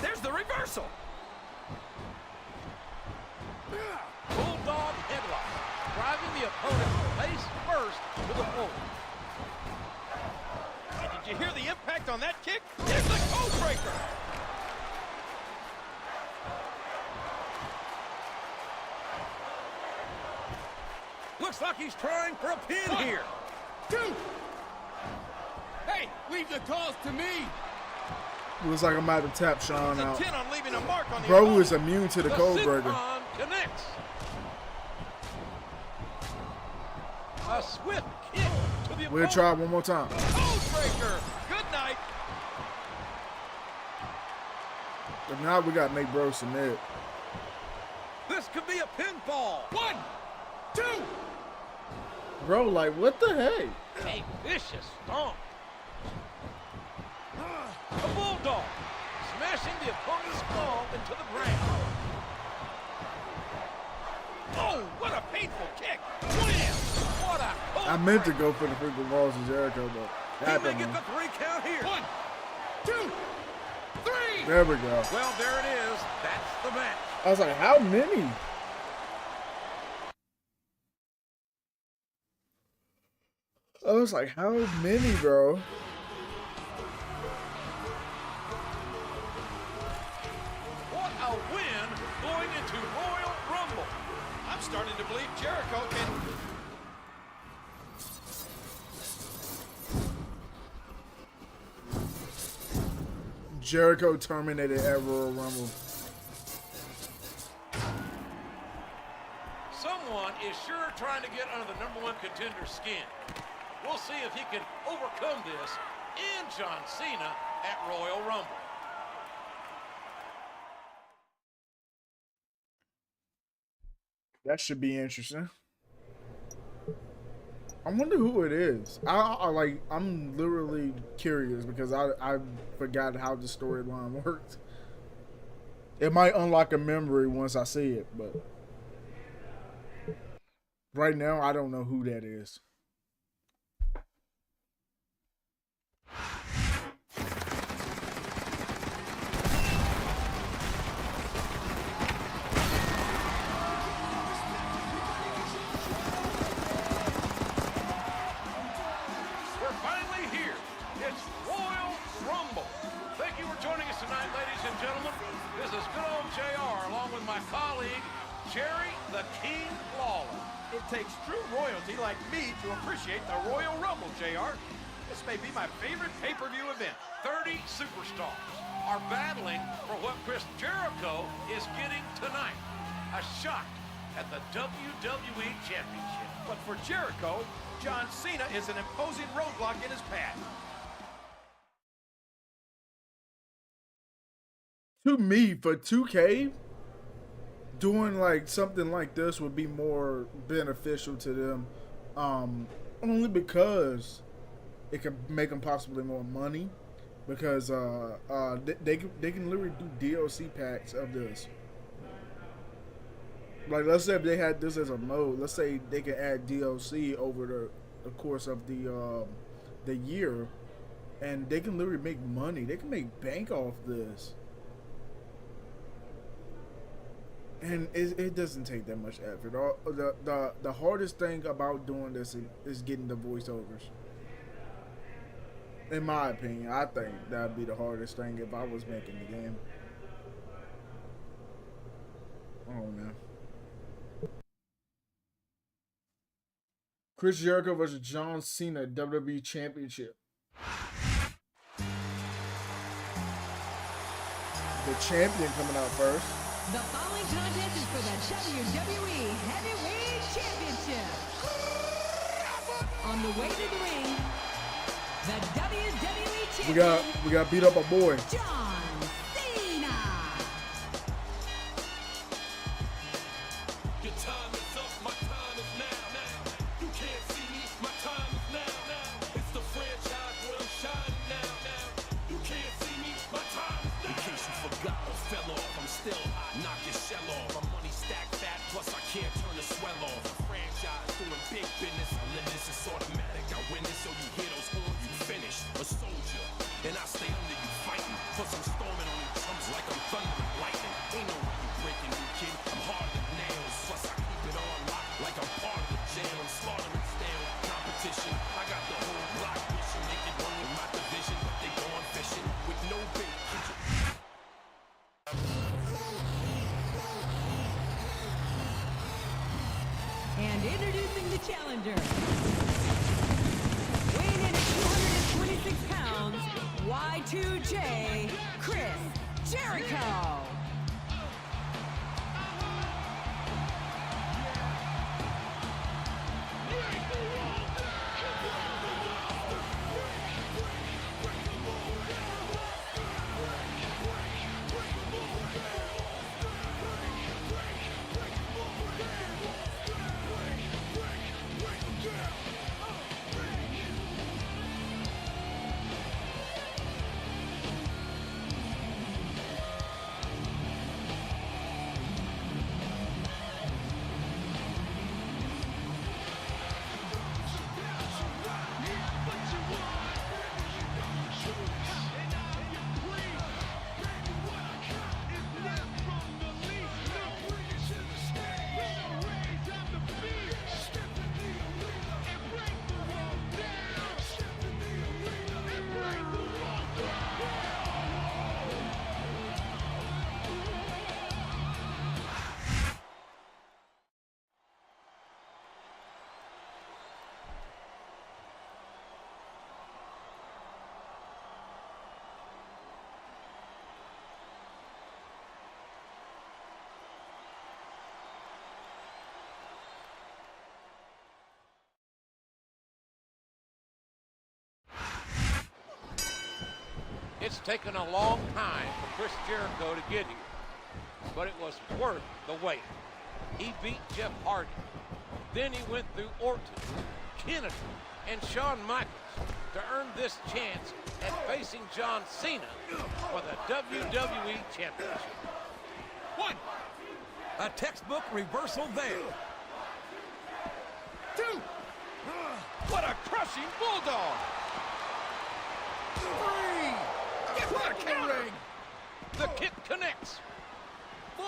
There's the reversal. Bulldog headlock, driving the opponent face first to the floor. And did you hear the impact on that kick? There's the code breaker. Looks like he's trying for a pin here. 2. Hey, leave the calls to me. Looks like I'm about to tap Sean out. Intent on leaving a mark on the Bro opponent. is immune to the cold burger. Senton connects. A swift kick to the We'll opponent. try one more time. Codebreaker. Good night. If not, we gotta make bro submit. This could be a pinfall. 1, 2. Bro, like, what the heck? A vicious stomp. A bulldog, smashing the opponent's skull into the ground. Oh, what a painful kick. Wham! What a cold I meant to break. go for the freaking balls of Jericho, but He happened. may get the 3 count here. 1, 2, 3. There we go. Well, there it is. That's the match. I was like, how many? I was like, how many, bro? What a win going into Royal Rumble. I'm starting to believe Jericho can. Jericho terminated at Royal Rumble. Someone is sure trying to get under the #1 contender's skin. We'll see if he can overcome this and John Cena at Royal Rumble. That should be interesting. I wonder who it is. I'm literally curious because I forgot how the storyline worked. It might unlock a memory once I see it, but right now I don't know who that is. We're finally here. It's Royal Rumble. Thank you for joining us tonight, ladies and gentlemen. This is good old JR along with my colleague, Jerry the King Lawler. It takes true royalty like me to appreciate the Royal Rumble, JR. This may be my favorite pay-per-view event. 30 superstars are battling for what Chris Jericho is getting tonight. A shot at the WWE Championship. But for Jericho, John Cena is an imposing roadblock in his path. To me, for 2K, doing like something like this would be more beneficial to them, only because it could make them possibly more money. Because they can literally do DLC packs of this. Like, let's say if they had this as a mode, let's say they can add DLC over the course of the year, and they can literally make money. They can make bank off this. And it doesn't take that much effort. The hardest thing about doing this is getting the voiceovers. In my opinion, I think that would be the hardest thing if I was making the game. Oh, man. Chris Jericho versus John Cena, WWE Championship. The champion coming out first. The following contest is for the WWE Heavyweight Championship. On the way to the ring, the WWE Champion. We got beat up a boy. John Cena. Your time is up, my time is now. You can't see me, my time is now. It's the franchise where I'm shining now. You can't see me, my time is now. In case you forgot or fell off, I'm still hot, knock your shell off. My money stacked fat, plus I can't turn the swell off. The franchise doing big business, I live this, it's automatic. I win this, so you hear those horns, you finish. A soldier, and I stay under you fighting. Plus I'm storming on you chumps like I'm thunder and lightning. Ain't no way you breaking me, kid. I'm harder than nails. Plus I keep it on lock like I'm part of the jam. I'm slaughtering stale competition. I got the whole block mission. They can run with my division, but they going fishing with no bait. And introducing the challenger. Weighing in at 226 pounds, Y2J, Chris Jericho. It's taken a long time for Chris Jericho to get here, but it was worth the wait. He beat Jeff Hardy. Then he went through Orton, Kennedy, and Shawn Michaels to earn this chance at facing John Cena for the WWE Championship. One. A textbook reversal there. Two. What a crushing bulldog. Three. What a counter. The kick connects. 4.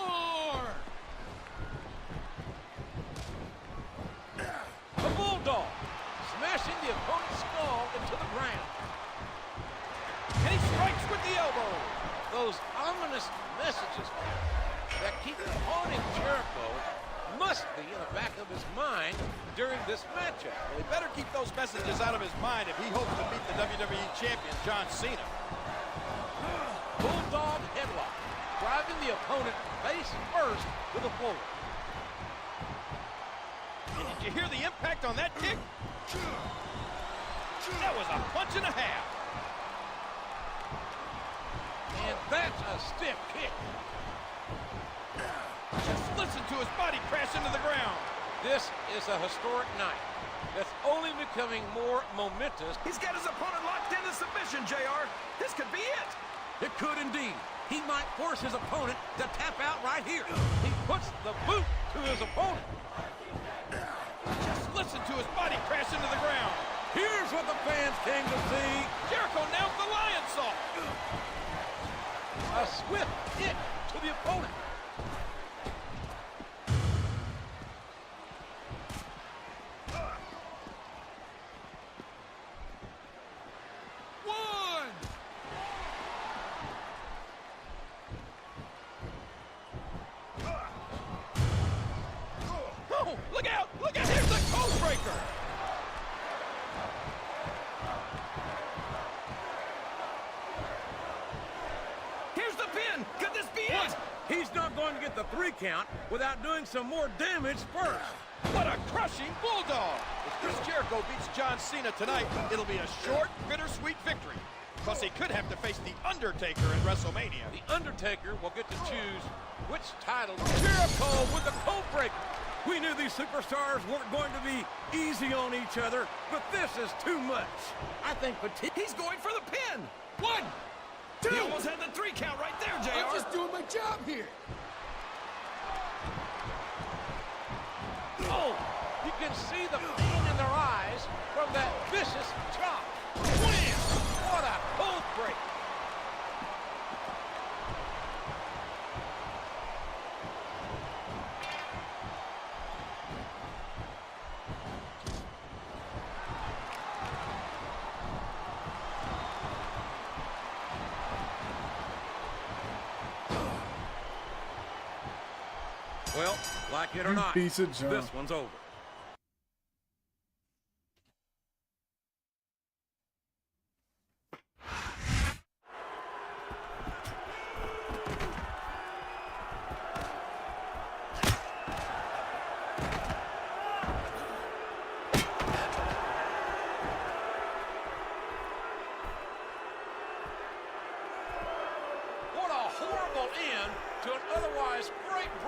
A bulldog smashing the opponent's skull into the ground. And he strikes with the elbow. Those ominous messages that keep haunting Jericho must be in the back of his mind during this matchup. Well, he better keep those messages out of his mind if he hopes to beat the WWE Champion, John Cena. Bulldog headlock, driving the opponent face first to the floor. Did you hear the impact on that kick? That was a punch and a half. And that's a stiff kick. Just listen to his body crash into the ground. This is a historic night that's only becoming more momentous. He's got his opponent locked into submission, JR. This could be it. It could indeed. He might force his opponent to tap out right here. He puts the boot to his opponent. Just listen to his body crash into the ground. Here's what the fans came to see. Jericho nails the lion salt. A swift hit to the opponent. Oh, look out! Look out! Here's the code breaker! Here's the pin! Could this be it? He's not going to get the 3 count without doing some more damage first. What a crushing bulldog! If Chris Jericho beats John Cena tonight, it'll be a short, bittersweet victory. Plus, he could have to face The Undertaker at WrestleMania. The Undertaker will get to choose which title. Jericho with the code breaker. We knew these superstars weren't going to be easy on each other, but this is too much. I think He's going for the pin. 1, 2. He almost had the 3 count right there, JR. I'm just doing my job here. Oh, you can see the pain in their eyes from that vicious chop. Wham! What a code break. Well, like it or You not, piece of junk. this one's over.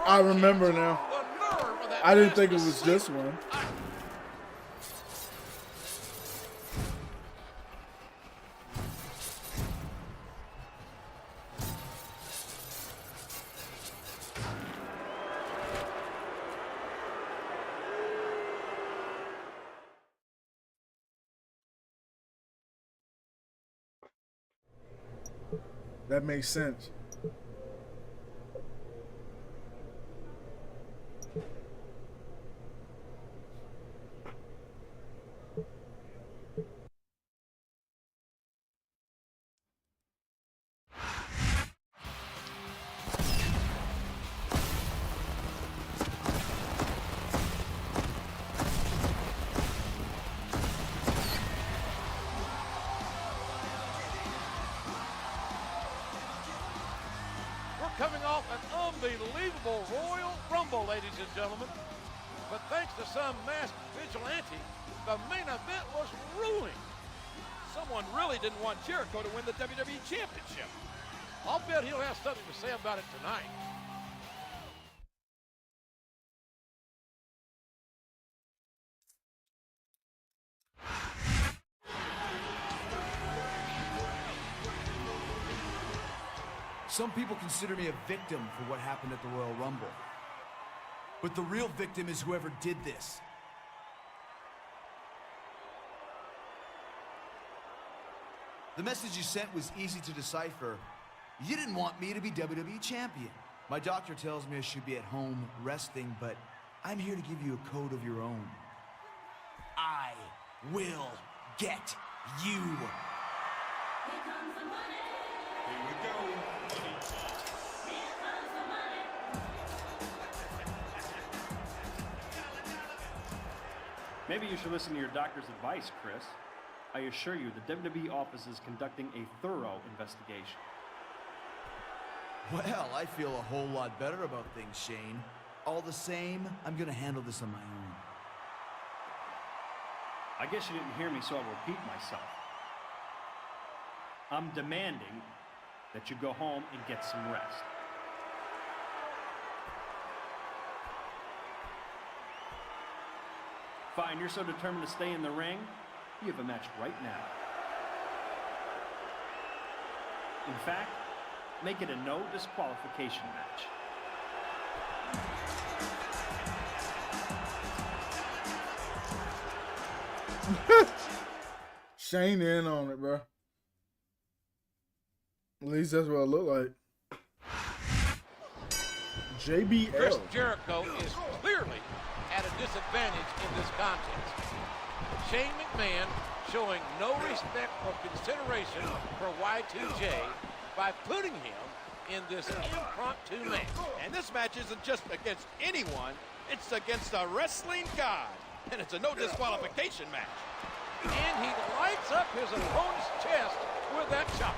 I remember now. The nerve of that I didn't think it mess to was sleep. this one. That makes sense. Coming off an unbelievable Royal Rumble, ladies and gentlemen. But thanks to some masked vigilante, the main event was ruined. Someone really didn't want Jericho to win the WWE Championship. I'll bet he'll have something to say about it tonight. Some people consider me a victim for what happened at the Royal Rumble. But the real victim is whoever did this. The message you sent was easy to decipher. You didn't want me to be WWE Champion. My doctor tells me I should be at home resting, but I'm here to give you a code of your own. I will get you. Here comes the money. Here we go. Here comes the money. Maybe you should listen to your doctor's advice, Chris. I assure you, the WWE office is conducting a thorough investigation. Well, I feel a whole lot better about things, Shane. All the same, I'm gonna handle this on my own. I guess you didn't hear me, so I'll repeat myself. I'm demanding that you go home and get some rest. Fine, you're so determined to stay in the ring, you have a match right now. In fact, make it a no disqualification match. Shane in on it, bro. At least that's what it looked like. JBL. Chris Jericho is clearly at a disadvantage in this contest. Shane McMahon showing no respect or consideration for Y2J by putting him in this impromptu match. And this match isn't just against anyone, it's against a wrestling god. And it's a no disqualification match. And he lights up his opponent's chest with that chop.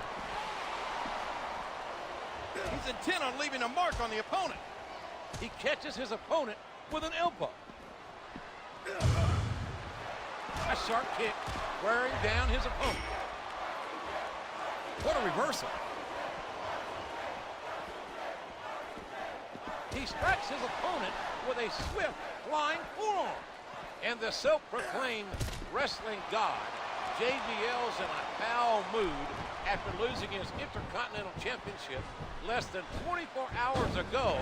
He's intent on leaving a mark on the opponent. He catches his opponent with an elbow. A sharp kick wearing down his opponent. What a reversal. He strikes his opponent with a swift flying forearm. And the self-proclaimed wrestling god, JBL's in a foul mood after losing his Intercontinental Championship less than 24 hours ago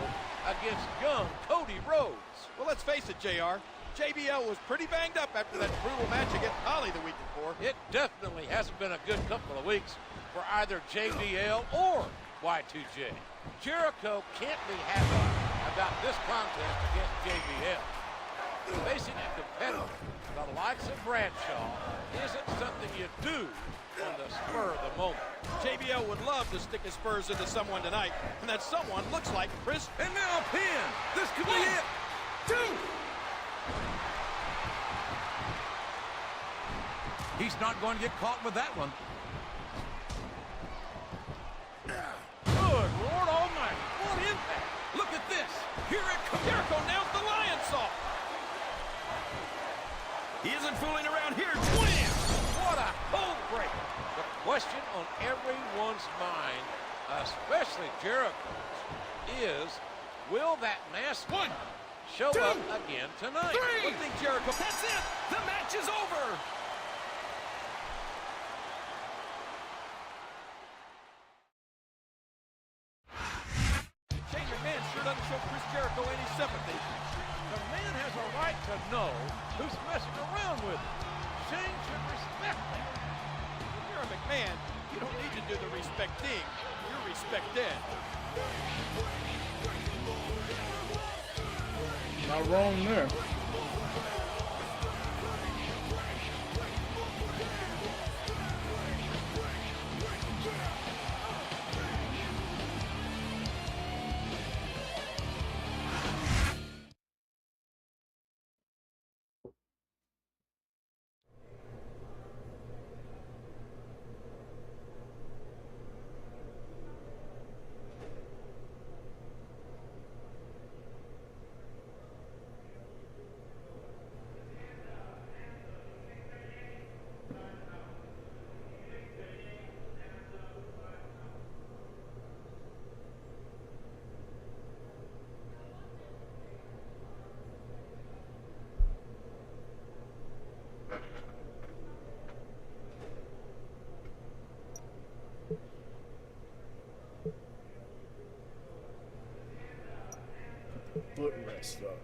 against young Cody Rhodes. Well, let's face it, JR. JBL was pretty banged up after that brutal match against Holly the week before. It definitely hasn't been a good couple of weeks for either JBL or Y2J. Jericho can't be happy about this contest against JBL. Facing a competitor, the likes of Bradshaw, isn't something you do on the spur of the moment. JBL would love to stick his spurs into someone tonight, and that someone looks like Chris. And now a pin. This could be it. 2. He's not going to get caught with that one. Good Lord Almighty, what impact! Look at this. Here it comes. Jericho nails the lion saw. He isn't fooling around here. Twin! What a code break! The question on everyone's mind, especially Jericho's, is Will that masked one show up again tonight? What think Jericho? That's it. The match is over. Shane McMahon sure doesn't show Chris Jericho any sympathy. The man has a right to know who's messing around with him. Shane should respect that. If you're a McMahon, you don't need to do the respecting. You're respected. Not wrong there. Footrest up.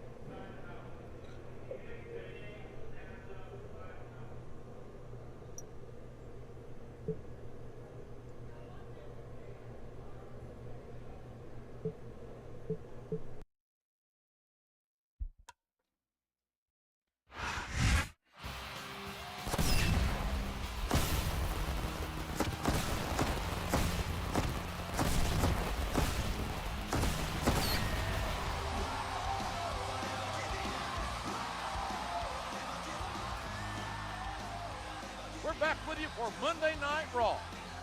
We're back with you for Monday Night Raw.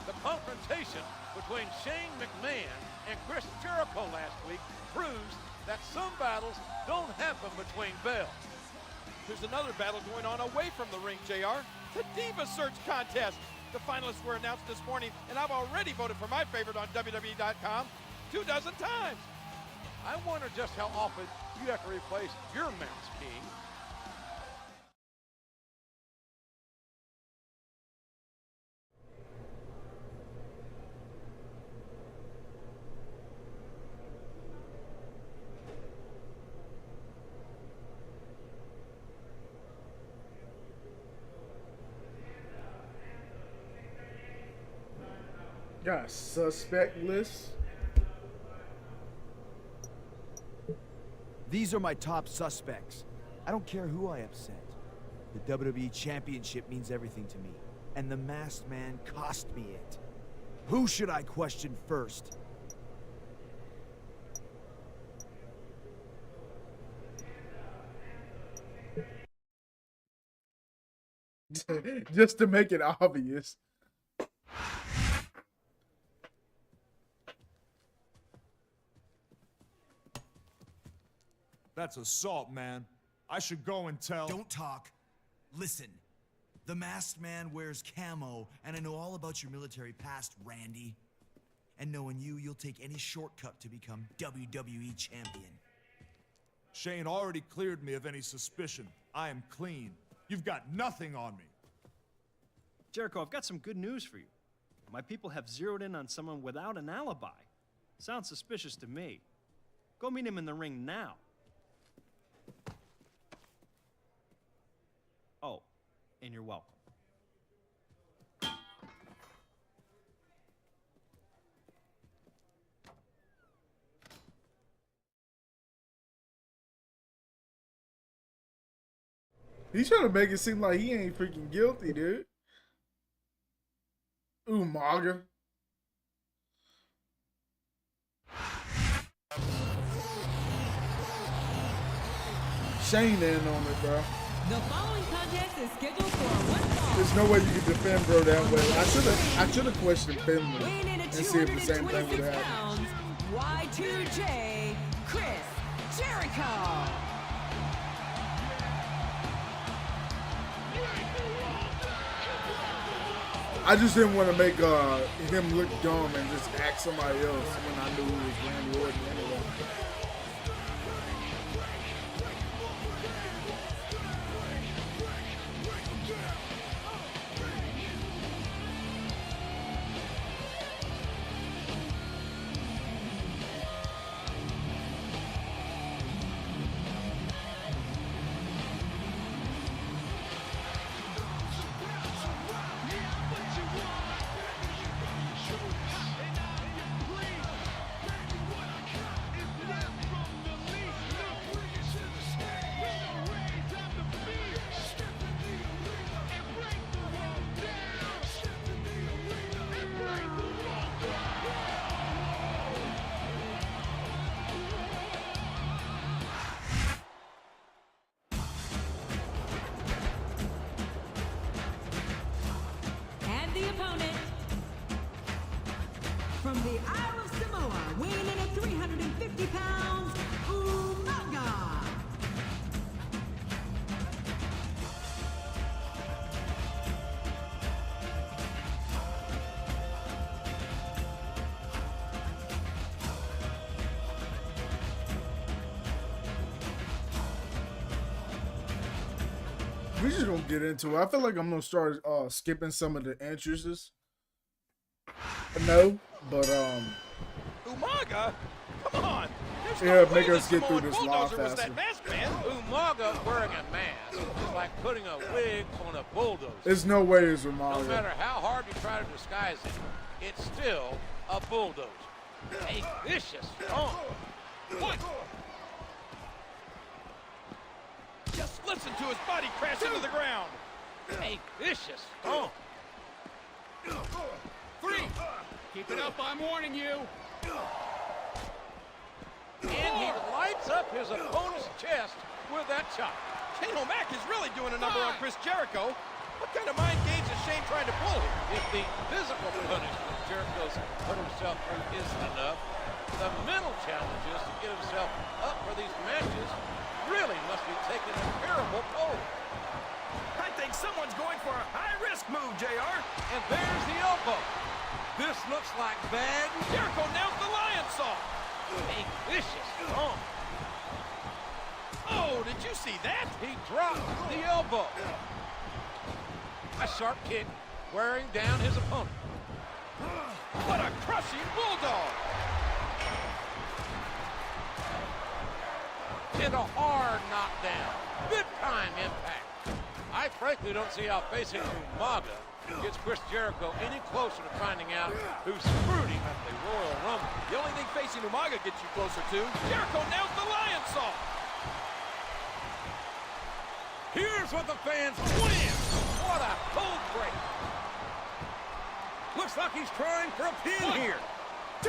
The confrontation between Shane McMahon and Chris Jericho last week proves that some battles don't happen between bells. There's another battle going on away from the ring, JR. The Diva Search Contest. The finalists were announced this morning, and I've already voted for my favorite on WWE.com 24 times. I wonder just how often you have to replace your mouse, King. Got a suspect list. These are my top suspects. I don't care who I upset. The WWE Championship means everything to me, and the Masked Man cost me it. Who should I question first? Just to make it obvious. That's assault, man. I should go and tell. Don't talk. Listen. The Masked Man wears camo, and I know all about your military past, Randy. And knowing you, you'll take any shortcut to become WWE Champion. Shane already cleared me of any suspicion. I am clean. You've got nothing on me. Jericho, I've got some good news for you. My people have zeroed in on someone without an alibi. Sounds suspicious to me. Go meet him in the ring now. Oh, and you're welcome. He's trying to make it seem like he ain't freaking guilty, dude. Umaga. Shane in on it, bro. The following contest is scheduled for one fall. There's no way you can defend bro that way. I should have questioned Finley Weighing in at and see if the same thing would 226 happen. pounds, Y2J, Chris Jericho. I just didn't want to make him look dumb and just act somebody else when I knew it was Randy Orton anyway. We just gonna get into it. I feel like I'm gonna start skipping some of the entrances. No, but Umaga? Come on. There's yeah, no make way us the get through Samoan this live bulldozer was faster. that masked man. Umaga wearing a mask is like putting a wig on a bulldozer. There's no way it's No Umaga. matter how hard you try to disguise it, it's still a bulldozer. A vicious stomp. What? Just listen to his body crash into the ground. A vicious stomp. 3. Keep it up, I'm warning you. And he lights up his opponent's chest with that chop. Shane O'Mac is really doing a number on Chris Jericho. What kind of mind games is Shane trying to pull here? If the physical punishment Jericho's put himself through isn't enough, the mental challenges to get himself up for these matches really must be taking a terrible toll. I think someone's going for a high-risk move, JR. And there's the elbow. This looks like bad. Jericho nails the lion saw. A vicious stomp. Oh, did you see that? He dropped the elbow. A sharp kick wearing down his opponent. What a crushing bulldog. And a hard knockdown. Big time impact. I frankly don't see how facing Umaga gets Chris Jericho any closer to finding out who screwed him at the Royal Rumble. The only thing facing Umaga gets you closer to, Jericho nails the lion saw. Here's what the fans win. What a cold break. Looks like he's trying for a pin here.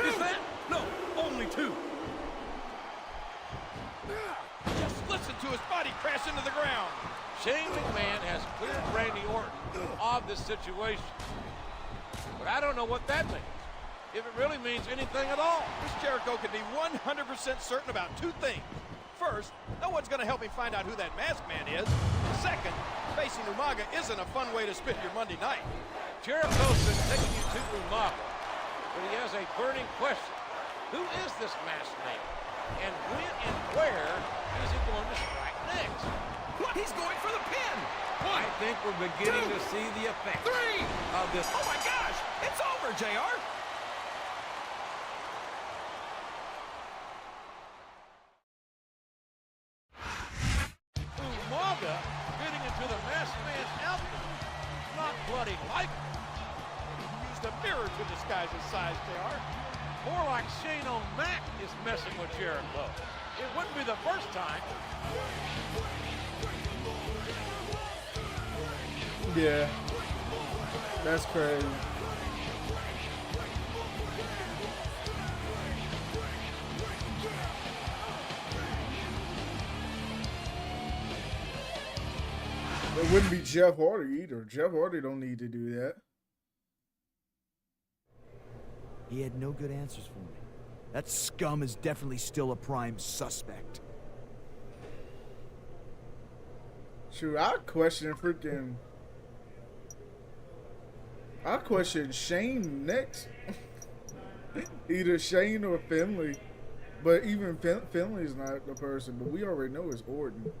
Is that? No, only 2. Just listen to his body crash into the ground. Shane McMahon has cleared Randy Orton of this situation. But I don't know what that means. If it really means anything at all. Chris Jericho can be 100% certain about 2 things. First, no one's going to help me find out who that masked man is. Second, facing Umaga isn't a fun way to spend your Monday night. Jericho's been taking you to Umaga, but he has a burning question. Who is this masked man? And when and where is he going to strike next? What? He's going for the pin. I think we're beginning to see the effects 3. of this. Oh my gosh, it's over, JR. Umaga fitting into the masked man's outfit. Not bloody like He used a mirror to disguise his size, JR. more like Shane O'Mac is messing with Jericho. It wouldn't be the first time. Yeah, that's crazy. It wouldn't be Jeff Hardy either. Jeff Hardy don't need to do that. He had no good answers for me. That scum is definitely still a prime suspect. Shoot, I question Shane next. Either Shane or Finlay. But even Finlay's not the person, but we already know it's Orton.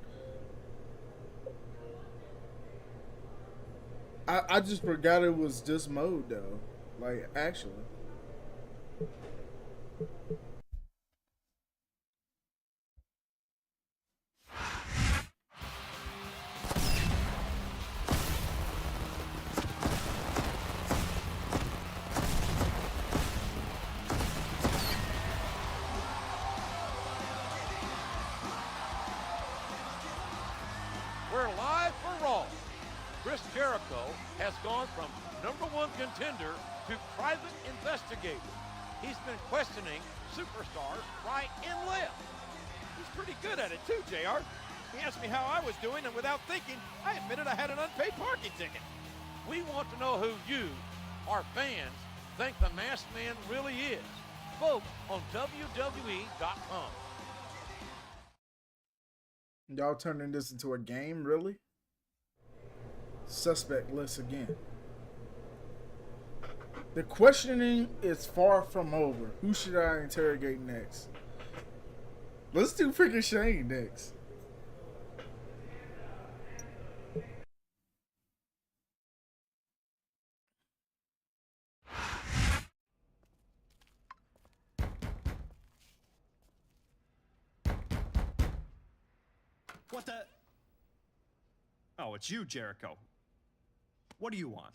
I just forgot it was this mode though. Like, actually. We're live for Raw. Chris Jericho has gone from #1 contender to private investigator. He's been questioning superstars right and left. He's pretty good at it too, JR. He asked me how I was doing, and without thinking, I admitted I had an unpaid parking ticket. We want to know who you, our fans, think the Masked Man really is. Vote on WWE.com. Y'all turning this into a game, really? Suspect list again. The questioning is far from over. Who should I interrogate next? Let's do freaking Shane next. What the? Oh, it's you, Jericho. What do you want?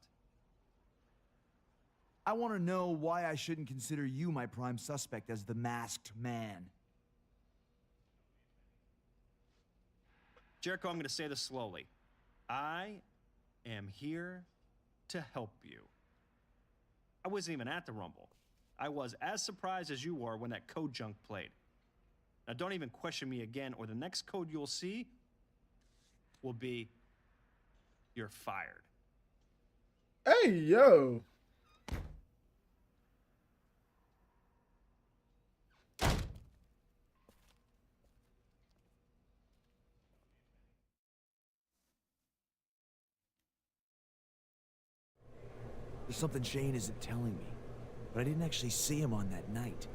I want to know why I shouldn't consider you my prime suspect as the masked man. Jericho, I'm going to say this slowly. I am here to help you. I wasn't even at the Rumble. I was as surprised as you were when that code junk played. Now, don't even question me again, or the next code you'll see will be, you're fired. Hey, yo. There's something Shane isn't telling me, but I didn't actually see him on that night.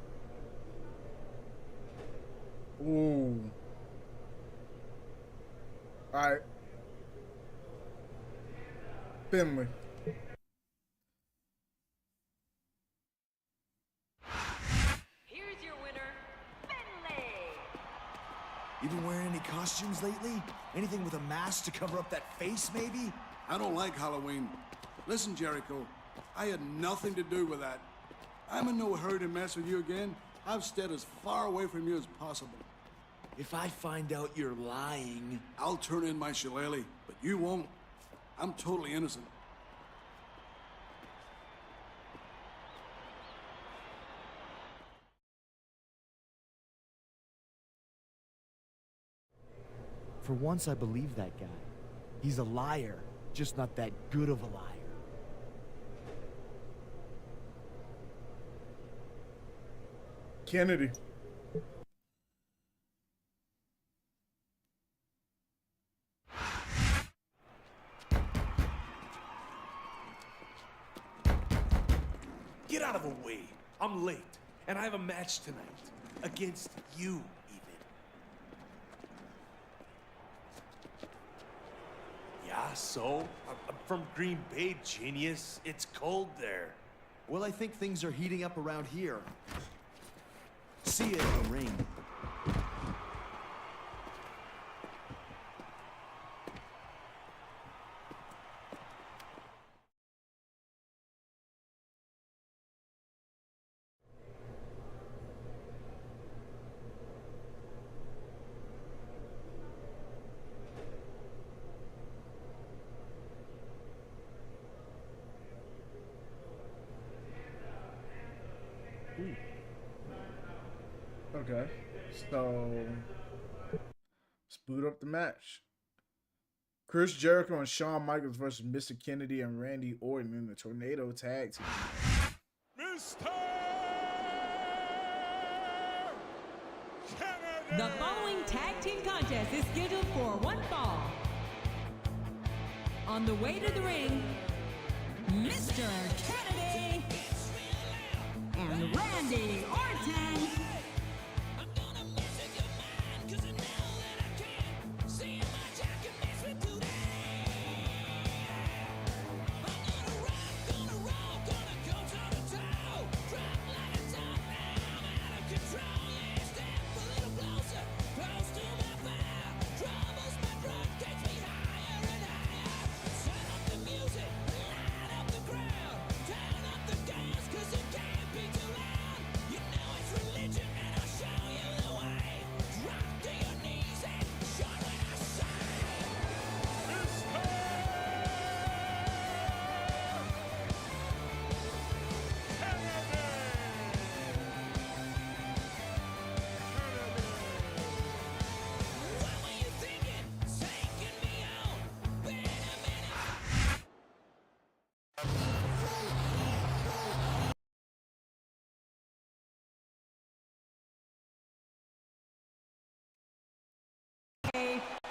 Ooh. Alright. Finley. Here's your winner, Finley. You been wearing any costumes lately? Anything with a mask to cover up that face, maybe? I don't like Halloween. Listen, Jericho, I had nothing to do with that. I'm in no hurry to mess with you again. I've stayed as far away from you as possible. If I find out you're lying... I'll turn in my shillelagh, but you won't. I'm totally innocent. For once, I believe that guy. He's a liar, just not that good of a liar. Kennedy. Get out of the way. I'm late, and I have a match tonight. Against you, even. Yeah, so? I'm from Green Bay, genius. It's cold there. Well, I think things are heating up around here. See you in the ring. Okay, so let's boot up the match. Chris Jericho and Shawn Michaels versus Mr. Kennedy and Randy Orton in the Tornado Tag Team. Mr. Kennedy! The following tag team contest is scheduled for one fall. On the way to the ring, Mr. Kennedy and Randy Orton.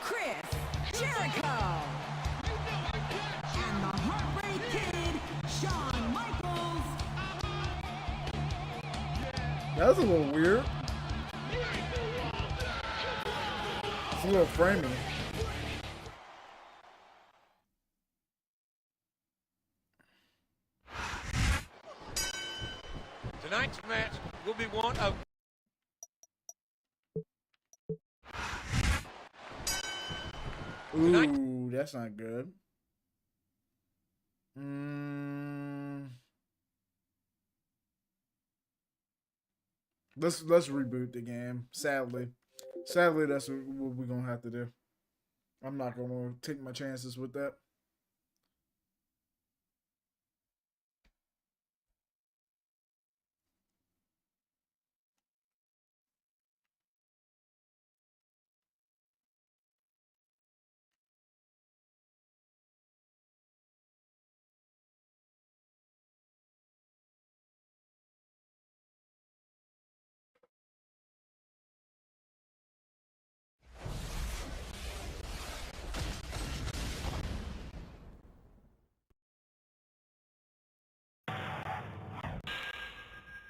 Chris Jericho and the Heartbreak Kid, Shawn Michaels. That's a little weird. It's a little framing. Tonight's match will be one of Ooh, that's not good. Let's reboot the game. Sadly, that's what we're gonna have to do. I'm not gonna take my chances with that.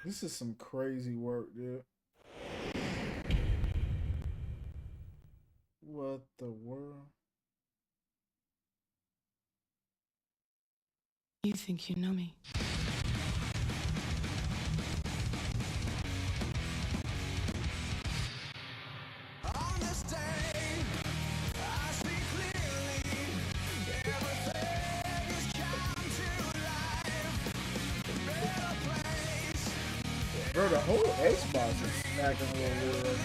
This is some crazy work, dude. What the world? You think you know me? On this day, I see clearly everything is come to life. A better place. Bro, the whole Xbox is smacking a little weird right now.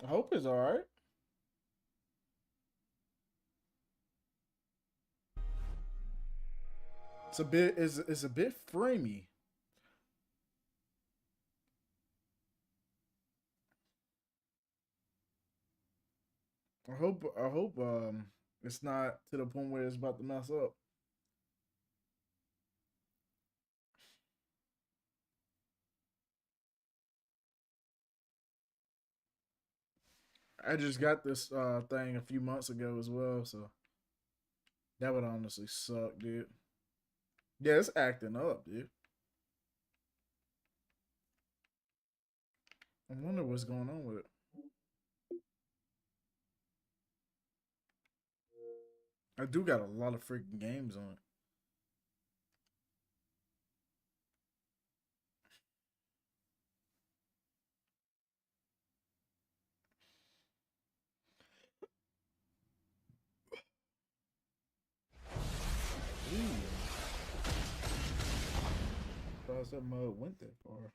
I hope it's alright. It's a bit framey. I hope it's not to the point where it's about to mess up. I just got this thing a few months ago as well, so that would honestly suck, dude. Yeah, it's acting up, dude. I wonder what's going on with it. I do got a lot of freaking games on it. Ooh. Surprised that mode went that far.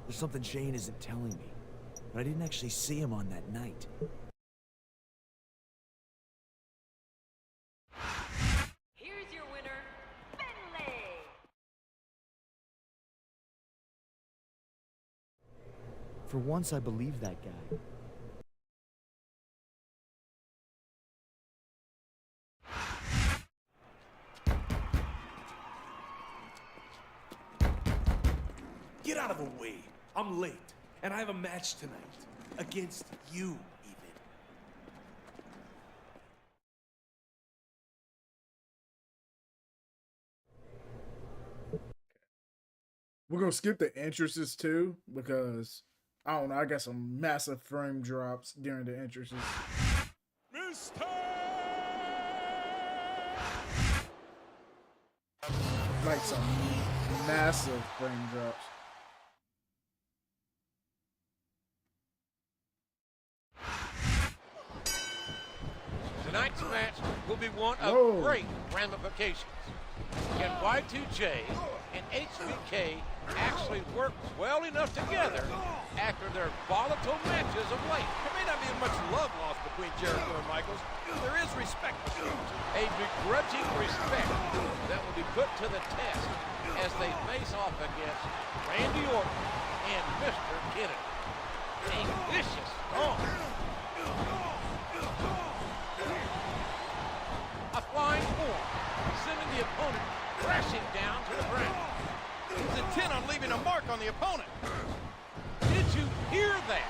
There's something Shane isn't telling me, but I didn't actually see him on that night. Here's your winner, Finlay. For once, I believe that guy. Get out of the way. I'm late, and I have a match tonight. Against you, even. We're gonna skip the entrances too because I don't know. I got some massive frame drops during the entrances. Like some massive frame drops. Tonight's match will be one of great ramifications. Can Y2J and HBK actually work well enough together after their volatile matches of late? There may not be much love lost between Jericho and Michaels. There is respect between them. A begrudging respect that will be put to the test as they face off against Randy Orton and Mr. Kennedy. A vicious stomp. A flying form, sending the opponent crashing down to the ground. He's intent on leaving a mark on the opponent. Did you hear that?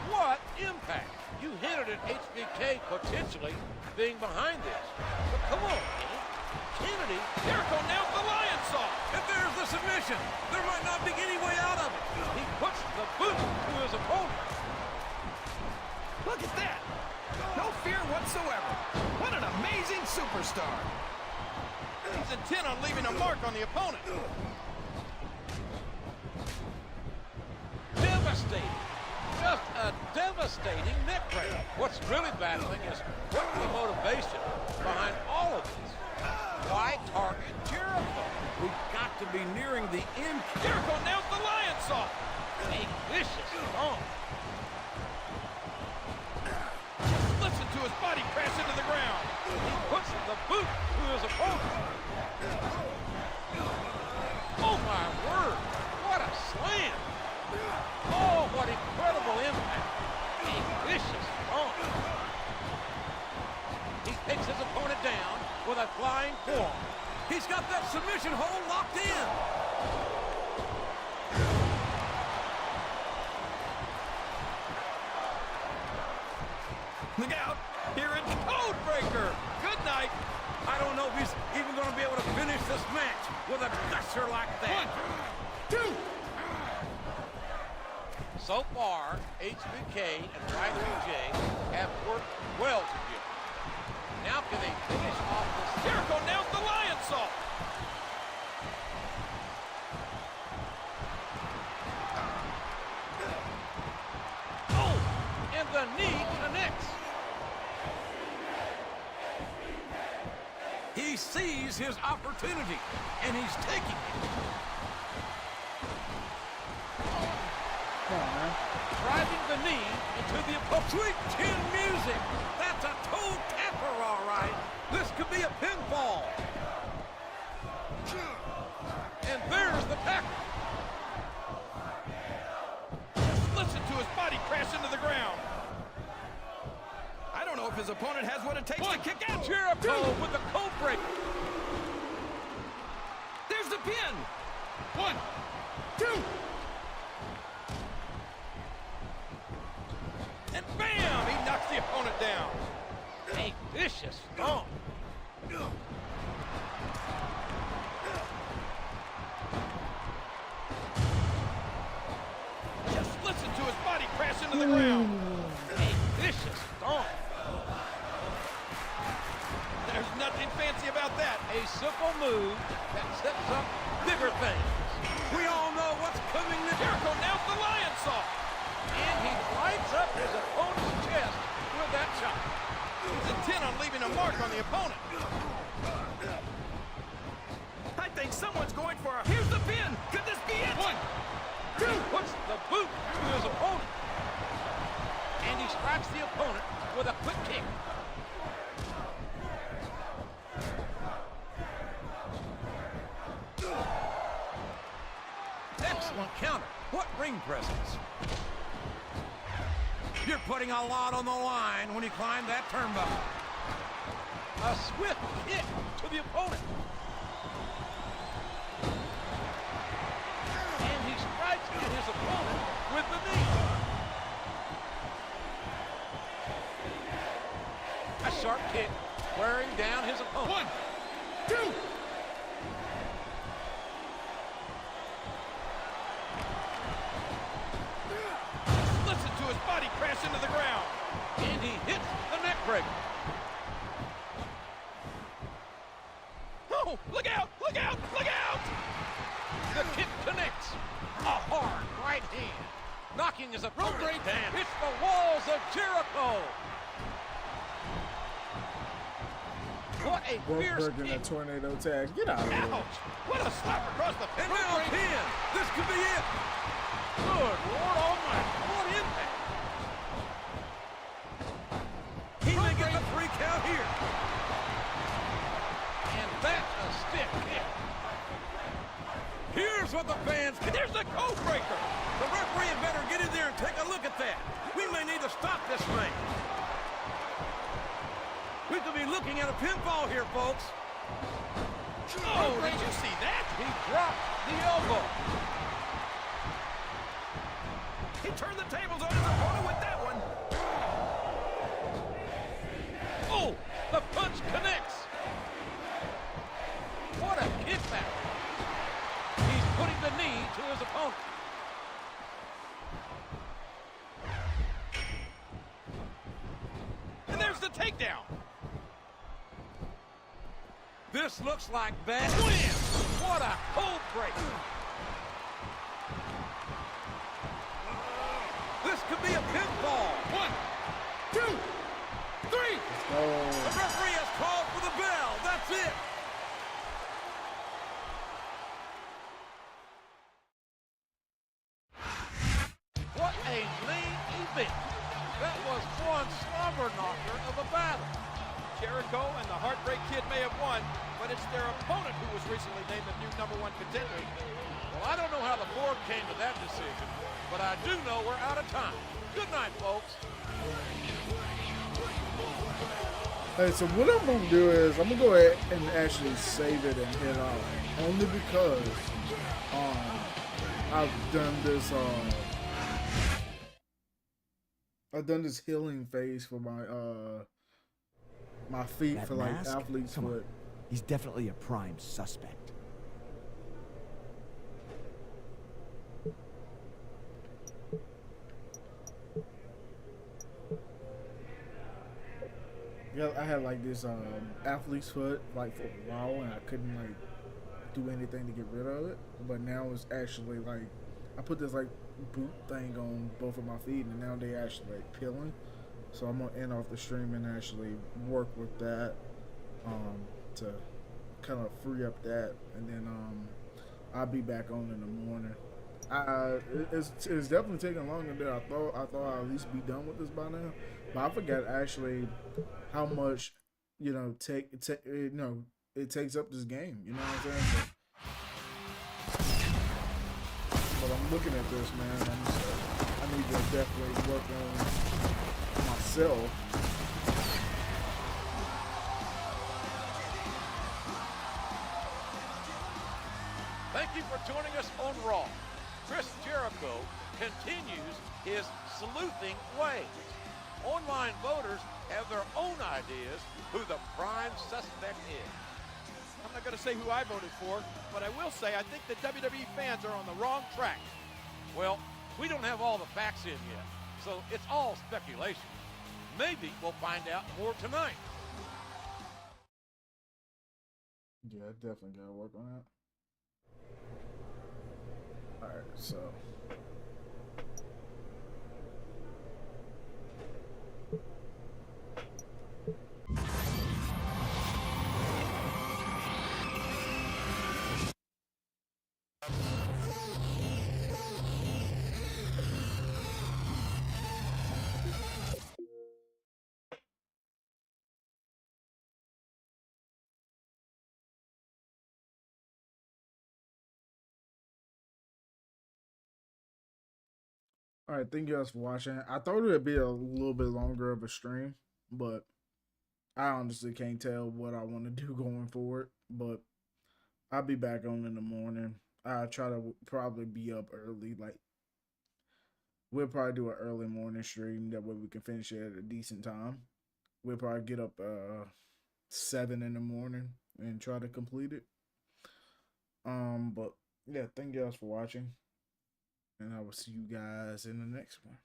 What impact? You hinted at HBK potentially being behind this. But come on, Kennedy. Jericho nails the lion saw. And there's the submission. There might not be any way out of it. He puts the boot to his opponent. Look at that. No fear whatsoever. What an amazing superstar. He's intent on leaving a mark on the opponent. Devastating. Just a devastating neck breaker. What's really battling is what's the motivation behind all of this? Why target Jericho? We've got to be nearing the end. Jericho nails the lion saw. A vicious stomp. Listen to his body crash into the ground. He puts the boot to his opponent. Oh my word, what a slam. Oh, what incredible impact. A vicious stomp. He takes his opponent down with a flying forearm. He's got that submission hold locked in. Look out! Here in Code Breaker! Good night! I don't know if he's even going to be able to finish this match with a gusher like that. 1, 2! So far, HBK and Y2J have worked well together. Now can they finish off this? Jericho nails the lion saw! Oh! And the knee connects. He sees his opportunity, and he's taking it. Driving the knee into the opponent. Sweet chin music. That's a toe tapper, all right. This could be a pinfall. And there's the tackle. Just listen to his body crash into the ground. I don't know if his opponent has what it takes to kick out. Jericho with the code breaker. There's the pin. 1, 2. And bam! He knocks the opponent down. A vicious stomp. Just listen to his body crash into the ground. A vicious stomp. There's nothing fancy about that. A simple move that sets up bigger things. We all know what's coming to Jericho nails the lion saw. And he lights up his opponent's chest with that shot. He's intent on leaving a mark on the opponent. I think someone's going for a... Here's the pin. Could this be it? 1, 2. Puts the boot to his opponent. And he strikes the opponent with a quick kick. Excellent counter. What ring presence. You're putting a lot on the line when you climb that turnbuckle. A swift kick to the opponent. And he strikes at his opponent with the knee. A sharp kick wearing down his opponent. 1, 2. breaker. Oh, look out! Look out! Look out! The kick connects. A hard right hand. Knocking his opponent down. It's the walls of Jericho. What a fierce Broke in a kick. tornado tag. Get out of here. Ouch! What a slap across the And face! now a pin. This could be it. Good Lord Almighty. What impact. He may get the 3 count here. And that's a stiff kick. Here's what the fans can. There's the code breaker! The referee had better get in there and take a look at that. We may need to stop this thing. We could be looking at a pinfall here, folks. Oh, did you see that? He dropped the elbow. He turned the tables on his opponent with that one. Oh, the punch connects. What a kickback. He's putting the knee to his opponent. And there's the takedown. This looks like bad. Wham! What a cold breaker. This could be a pinfall. 1, 2, 3. The referee has called for the bell. That's it. What a main event. That was one slobber knocker of a battle. Jericho and the Heartbreak Kid may have won, but it's their opponent who was recently named the new #1 contender. Well, I don't know how the board came to that decision, but I do know we're out of time. Good night, folks. Hey, so what I'm gonna do is I'm gonna go ahead and actually save it and head out, only because I've done this healing phase for my my feet That for like mask? athlete's Come on. foot. He's definitely a prime suspect. Yeah, I had like this athlete's foot like for a while, and I couldn't like do anything to get rid of it. But now it's actually like I put this like boot thing on both of my feet, and now they actually like peeling. So I'm gonna end off the stream and actually work with that to kind of free up that, and then I'll be back on in the morning. It's definitely taking longer than I thought. I thought I'd at least be done with this by now, but I forgot actually how much it takes up this game. You know what I'm saying? But I'm looking at this, man. I need to definitely work on myself. Thank you for joining us on Raw. Chris Jericho continues his sleuthing ways. Online voters have their own ideas who the prime suspect is. I'm not going to say who I voted for, but I will say I think the WWE fans are on the wrong track. Well, we don't have all the facts in yet, so it's all speculation. Maybe we'll find out more tonight. Yeah, I definitely gotta work on that. Alright, so alright, thank you guys for watching. I thought it would be a little bit longer of a stream, but I honestly can't tell what I want to do going forward. But I'll be back on in the morning. I try to probably be up early. Like, we'll probably do an early morning stream. That way we can finish it at a decent time. We'll probably get up 7 in the morning and try to complete it. But yeah, thank you guys for watching, and I will see you guys in the next one.